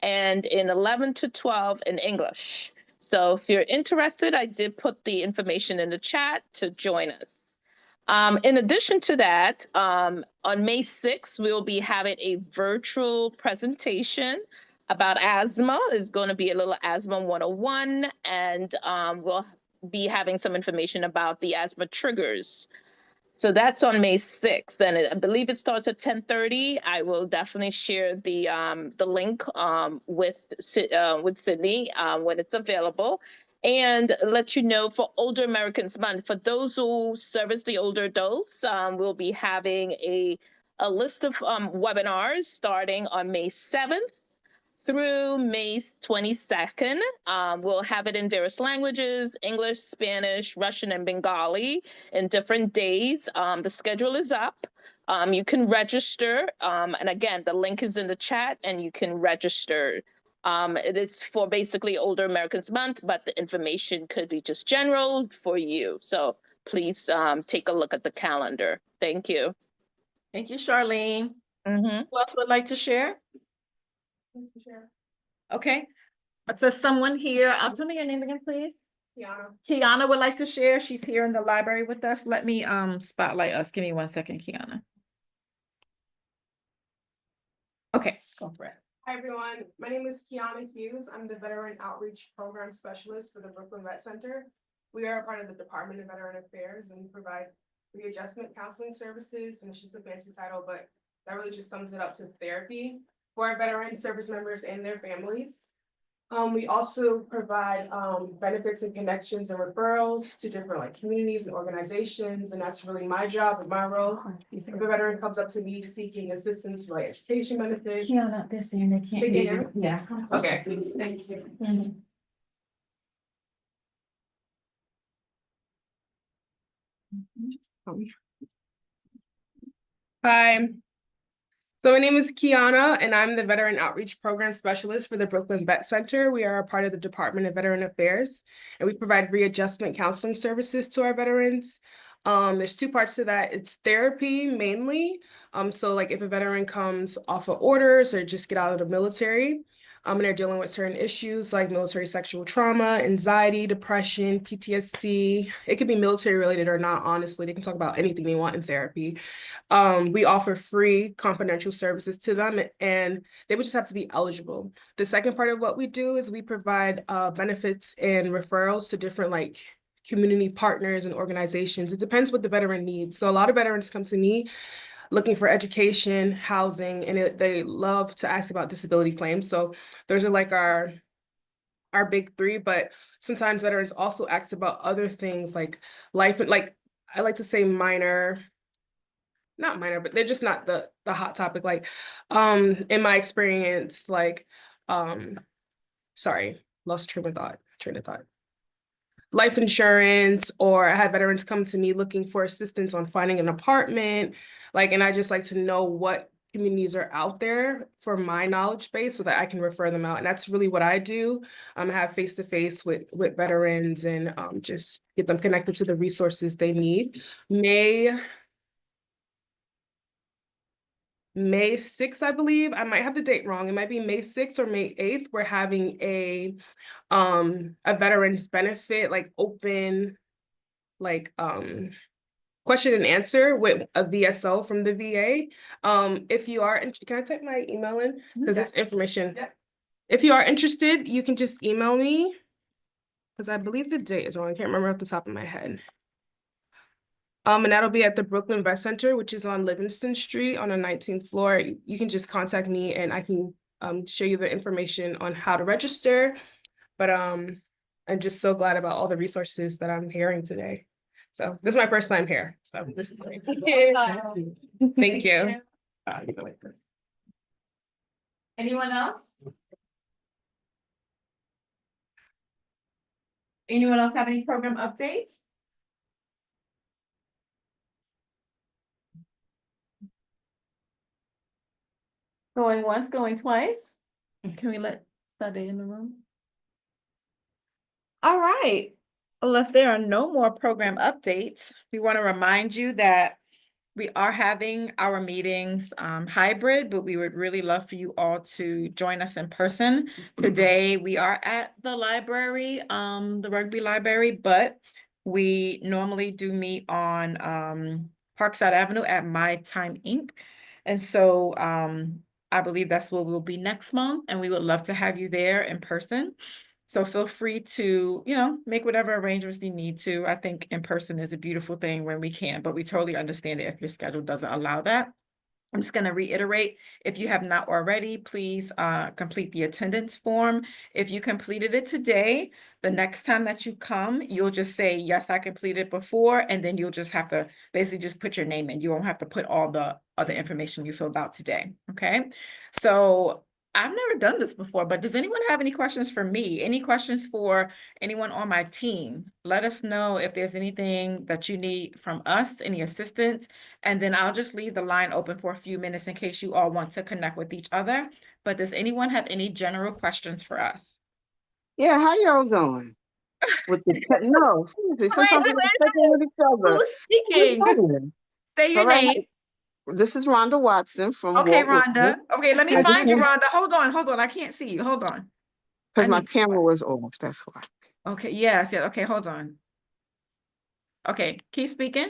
and in 11 to 12 in English. So if you're interested, I did put the information in the chat to join us. In addition to that, on May 6th, we'll be having a virtual presentation about asthma. It's going to be a little asthma 101, and we'll be having some information about the asthma triggers. So that's on May 6th, and I believe it starts at 10:30. I will definitely share the link with Sydney when it's available. And let you know for Older Americans Month, for those who service the older adults, we'll be having a list of webinars starting on May 7th through May 22nd. We'll have it in various languages, English, Spanish, Russian, and Bengali in different days. The schedule is up. You can register. And again, the link is in the chat and you can register. It is for basically Older Americans Month, but the information could be just general for you. So please take a look at the calendar. Thank you. Thank you, Charlene. Mhm. Who else would like to share? Okay, so someone here, tell me your name again, please. Kiana. Kiana would like to share. She's here in the library with us. Let me spotlight us. Give me 1 second, Kiana. Okay, go for it. Hi, everyone. My name is Kiana Hughes. I'm the Veteran Outreach Program Specialist for the Brooklyn Vet Center. We are a part of the Department of Veteran Affairs and we provide readjustment counseling services, and it's just a fancy title, but that really just sums it up to therapy for our veteran service members and their families. We also provide benefits and connections and referrals to different like communities and organizations, and that's really my job and my role. If a veteran comes up to me seeking assistance for like education benefits. Kiana, they're saying they can't They hear can you. Yeah. Okay, thank you. Hi. So my name is Kiana, and I'm the Veteran Outreach Program Specialist for the Brooklyn Vet Center. We are a part of the Department of Veteran Affairs, and we provide readjustment counseling services to our veterans. There's two parts to that. It's therapy mainly. So like if a veteran comes off of orders or just get out of the military, and they're dealing with certain issues like military sexual trauma, anxiety, depression, PTSD. It could be military related or not, honestly. They can talk about anything they want in therapy. We offer free confidential services to them, and they would just have to be eligible. The second part of what we do is we provide benefits and referrals to different like community partners and organizations. It depends what the veteran needs. So a lot of veterans come to me looking for education, housing, and they love to ask about disability claims. So those are like our big three, but sometimes veterans also ask about other things like life, like I like to say not minor, but they're just not the hot topic. Like, in my experience, like, sorry, lost train of thought. Life insurance, or I had veterans come to me looking for assistance on finding an apartment, like, and I just like to know what communities are out there for my knowledge base so that I can refer them out. And that's really what I do. Have face-to-face with veterans and just get them connected to the resources they need. May 6th, I believe. I might have the date wrong. It might be May 6th or May 8th. We're having a veterans benefit, like open, like question and answer with a VSO from the VA. If you are, can I type my email in? Because this information, if you are interested, you can just email me. Because I believe the date is wrong. I can't remember off the top of my head. And that'll be at the Brooklyn Vet Center, which is on Livingston Street on the 19th floor. You can just contact me and I can show you the information on how to register. But I'm just so glad about all the resources that I'm hearing today. So this is my first time here. So this is great. Thank you. Anyone else? Anyone else have any program updates? Going once, going twice. Can we let Sade in the room? All right. Well, if there are no more program updates, we want to remind you that we are having our meetings hybrid, but we would really love for you all to join us in person. Today, we are at the library, the Rugby Library, but we normally do meet on Parkside Avenue at My Time Inc. And so I believe that's where we'll be next month, and we would love to have you there in person. So feel free to, make whatever arrangements you need to. I think in person is a beautiful thing when we can, but we totally understand it if your schedule doesn't allow that. I'm just going to reiterate, if you have not already, please complete the attendance form. If you completed it today, the next time that you come, you'll just say, yes, I completed it before, and then you'll just have to basically just put your name in. You won't have to put all the other information you filled out today, okay? So I've never done this before, but does anyone have any questions for me? Any questions for anyone on my team? Let us know if there's anything that you need from us, any assistance, and then I'll just leave the line open for a few minutes in case you all want to connect with each other. But does anyone have any general questions for us? Yeah, how y'all doing? With the no, seriously, sometimes we're checking with each other. Who's speaking? Say your All right. name. This is Rhonda Watson from Okay, Walt Rhonda. Okay, let me I just find you, want- Rhonda. Hold on. I can't see you. Hold on. Because I my need- camera was off, that's why. Okay, yes. Okay, hold on. Okay, keep speaking.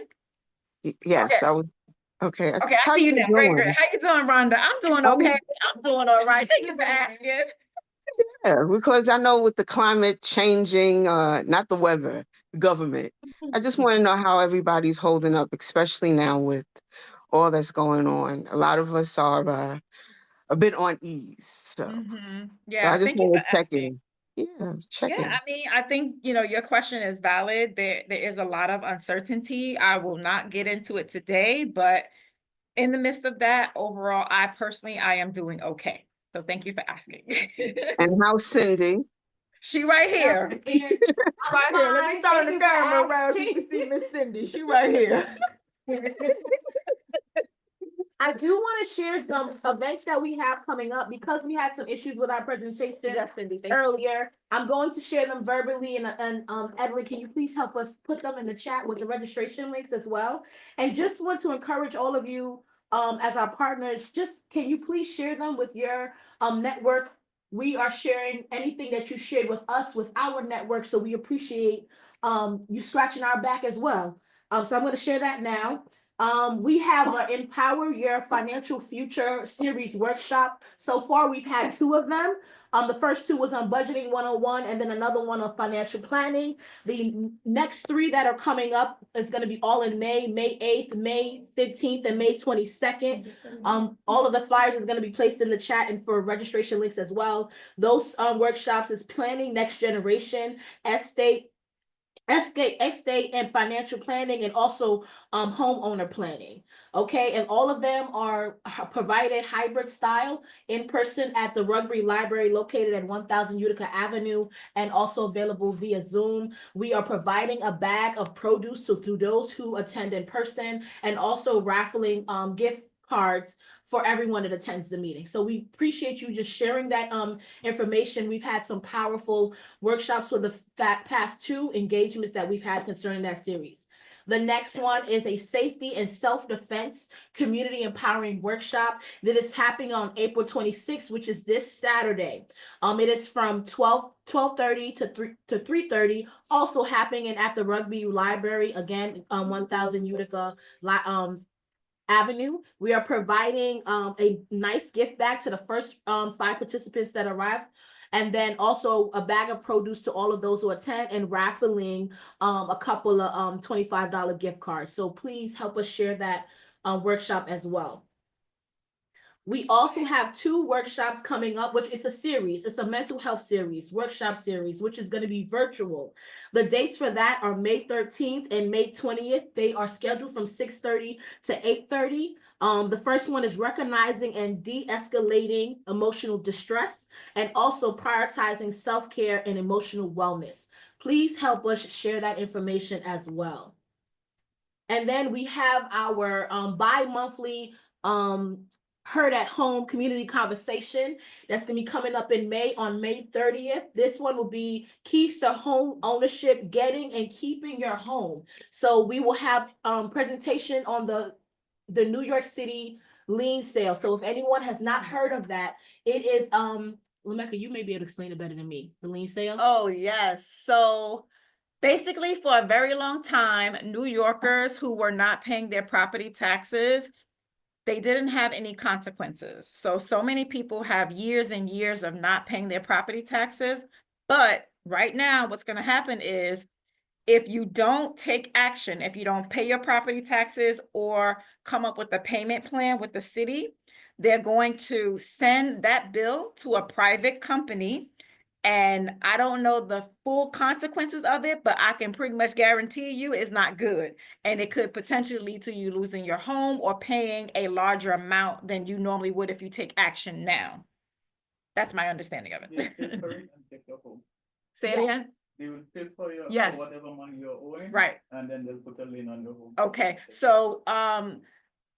Yes, Okay. I was, okay. Okay, I How see you now. Great. doing? How you doing, Rhonda? I'm doing okay. I'm doing all right. Thank you for asking. Yeah, because I know with the climate changing, not the weather, the government, I just want to know how everybody's holding up, especially now with all that's going on. A lot of us are a bit on ease. So Yeah, I just thank you want for to check asking. in. Yeah, check Yeah, in. I mean, I think, your question is valid. There is a lot of uncertainty. I will not get into it today, but in the midst of that, overall, I am doing okay. So thank you for asking. And how's Cindy? She right here. Right here. Let me turn the camera around so you can see Miss Cindy. She right here. I do want to share some events that we have coming up because we had some issues with our presentation earlier. I'm going to share them verbally and Edward, can you please help us put them in the chat with the registration links as well? And just want to encourage all of you as our partners, just can you please share them with your network? We are sharing anything that you shared with us with our network, so we appreciate you scratching our back as well. So I'm going to share that now. We have our Empower Your Financial Future series workshop. So far, we've had 2 of them. The first 2 was on budgeting 101 and then another one on financial planning. The next 3 that are coming up is going to be all in May 8th, May 15th, and May 22nd. All of the flyers is going to be placed in the chat and for registration links as well. Those workshops is planning next generation, estate and financial planning, and also homeowner planning. Okay, and all of them are provided hybrid style in person at the Rugby Library located at 1000 Utica Avenue and also available via Zoom. We are providing a bag of produce to those who attend in person and also raffling gift cards for everyone that attends the meeting. So we appreciate you just sharing that information. We've had some powerful workshops for the past 2 engagements that we've had concerning that series. The next one is a safety and self-defense community empowering workshop that is happening on April 26th, which is this Saturday. It is from 12:30 to 3:30, also happening at the Rugby Library, again, 1000 Utica Avenue. We are providing a nice gift bag to the first 5 participants that arrive, and then also a bag of produce to all of those who attend, and raffling a couple of $25 gift cards. So please help us share that workshop as well. We also have 2 workshops coming up, which is a series. It's a mental health series, workshop series, which is going to be virtual. The dates for that are May 13th and May 20th. They are scheduled from 6:30 to 8:30. The first one is recognizing and de-escalating emotional distress, and also prioritizing self-care and emotional wellness. Please help us share that information as well. And then we have our bi-monthly Heard at Home community conversation that's going to be coming up in May on May 30th. This one will be keys to home ownership, getting and keeping your home. So we will have presentation on the New York City lien sale. So if anyone has not heard of that, it is Lameka, you may be able to explain it better than me. The lien sale. Oh, yes. So basically, for a very long time, New Yorkers who were not paying their property taxes, they didn't have any consequences. So many people have years and years of not paying their property taxes, but right now, what's gonna happen is if you don't take action, if you don't pay your property taxes or come up with a payment plan with the city, they're going to send that bill to a private company. And I don't know the full consequences of it, but I can pretty much guarantee you it's not good. And it could potentially lead to you losing your home or paying a larger amount than you normally would if you take action now. That's my understanding of They pay it. for it and take your home. Say it again? They will pay for your, Yes. for whatever money you're owing. Right. And then they'll put a lien on your home. Okay, so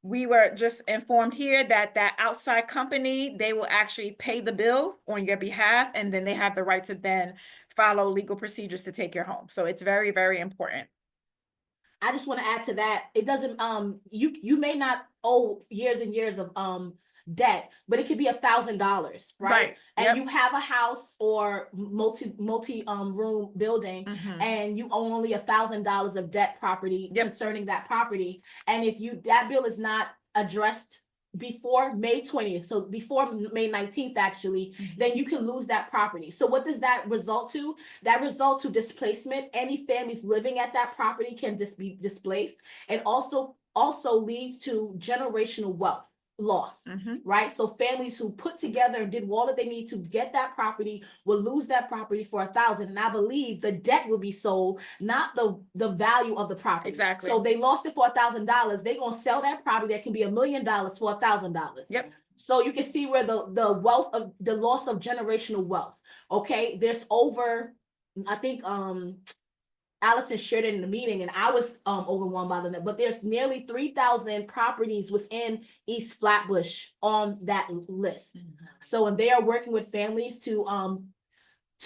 we were just informed here that that outside company, they will actually pay the bill on your behalf, and then they have the right to then follow legal procedures to take your home. So it's very, very important. I just want to add to that. It doesn't, you may not owe years and years of, debt, but it could be $1,000, right? And Yep. you have a house or multi room building, Mhm. and you owe only $1,000 of debt property concerning that property. And if that bill is not addressed before May 20th, so before May 19th, actually, then you can lose that property. So what does that result to? That result to displacement. Any families living at that property can be displaced, and also leads to generational wealth loss, right? So families who put together and did all that they need to get that property will lose that property for $1,000. And I believe the debt will be sold, not the value of the property. Exactly. So they lost it for $1,000. They're gonna sell that property that can be $1 million for $1,000. Yep. So you can see where the wealth of the loss of generational wealth. Okay, there's over, I think Allison shared it in the meeting, and I was overwhelmed by the, but there's nearly 3,000 properties within East Flatbush on that list. So, and they are working with families to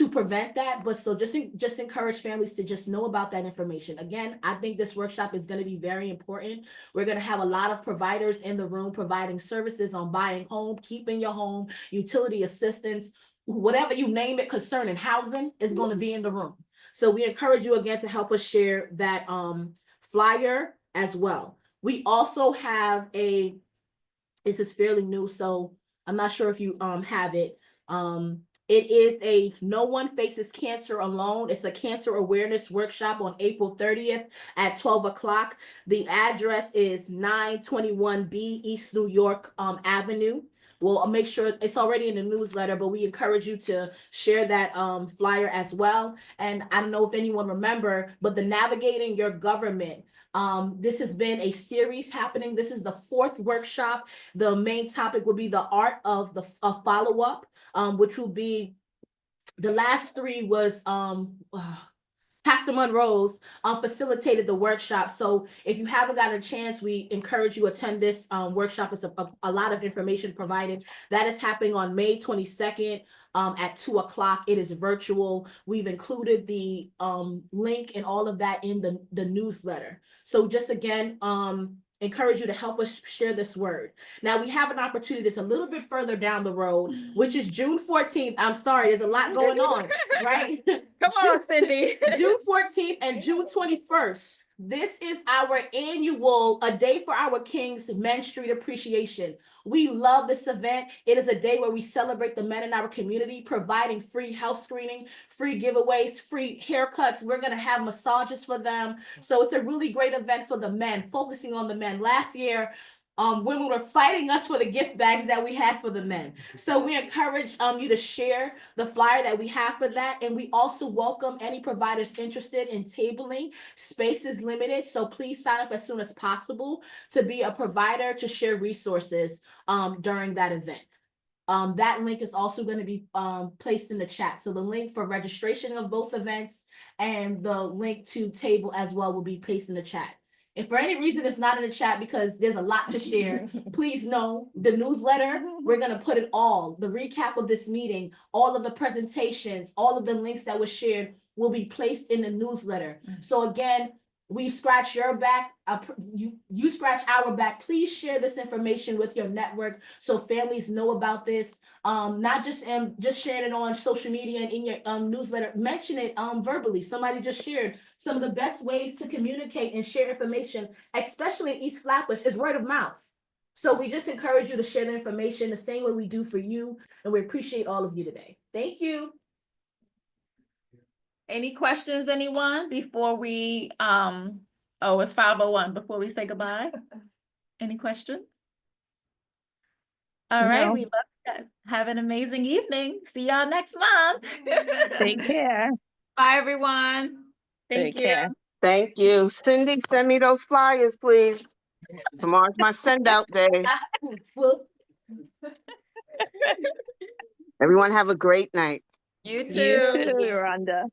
prevent that, but so just encourage families to just know about that information. Again, I think this workshop is going to be very important. We're going to have a lot of providers in the room providing services on buying home, keeping your home, utility assistance, whatever you name it concerning housing is going to be in the room. So we encourage you again to help us share that flyer as well. We also have this is fairly new, so I'm not sure if you have it. It is a No One Faces Cancer Alone. It's a cancer awareness workshop on April 30th at 12 o'clock. The address is 921B East New York Avenue. We'll make sure it's already in the newsletter, but we encourage you to share that flyer as well. And I don't know if anyone remember, but the Navigating Your Government, this has been a series happening. This is the 4th workshop. The main topic will be the art of the follow-up, which will be, the last 3 was Pastor Monroe's facilitated the workshop. So if you haven't got a chance, we encourage you attend this workshop. It's a lot of information provided. That is happening on May 22nd at 2 o'clock. It is virtual. We've included the link and all of that in the newsletter. So just again, encourage you to help us share this word. Now we have an opportunity that's a little bit further down the road, which is June 14th. I'm sorry, there's a lot going on, right? Come on, Cindy. June 14th and June 21st. This is our annual A Day for Our Kings Men Street Appreciation. We love this event. It is a day where we celebrate the men in our community, providing free health screening, free giveaways, free haircuts. We're going to have massages for them. So it's a really great event for the men, focusing on the men. Last year, women were fighting us for the gift bags that we had for the men. So we encourage you to share the flyer that we have for that. And we also welcome any providers interested in tabling. Space is limited, so please sign up as soon as possible to be a provider to share resources during that event. That link is also going to be placed in the chat. So the link for registration of both events and the link to table as well will be placed in the chat. If for any reason it's not in the chat because there's a lot to share, please know the newsletter, we're going to put it all, the recap of this meeting, all of the presentations, all of the links that were shared will be placed in the newsletter. So again, we scratch your back, you scratch our back. Please share this information with your network so families know about this. Not just sharing it on social media and in your newsletter. Mention it verbally. Somebody just shared some of the best ways to communicate and share information, especially in East Flatbush, is word of mouth. So we just encourage you to share the information the same way we do for you, and we appreciate all of you today. Thank you. Any questions, anyone, before we, oh, it's 5:01, before we say goodbye? Any questions? All right, No. we love you guys. Have an amazing evening. See y'all next month. Take care. Bye, everyone. Thank Take you. care. Thank you. Cindy, send me those flyers, please. Tomorrow's my send out day. Well, Everyone have a great night. You You too. too, Rhonda.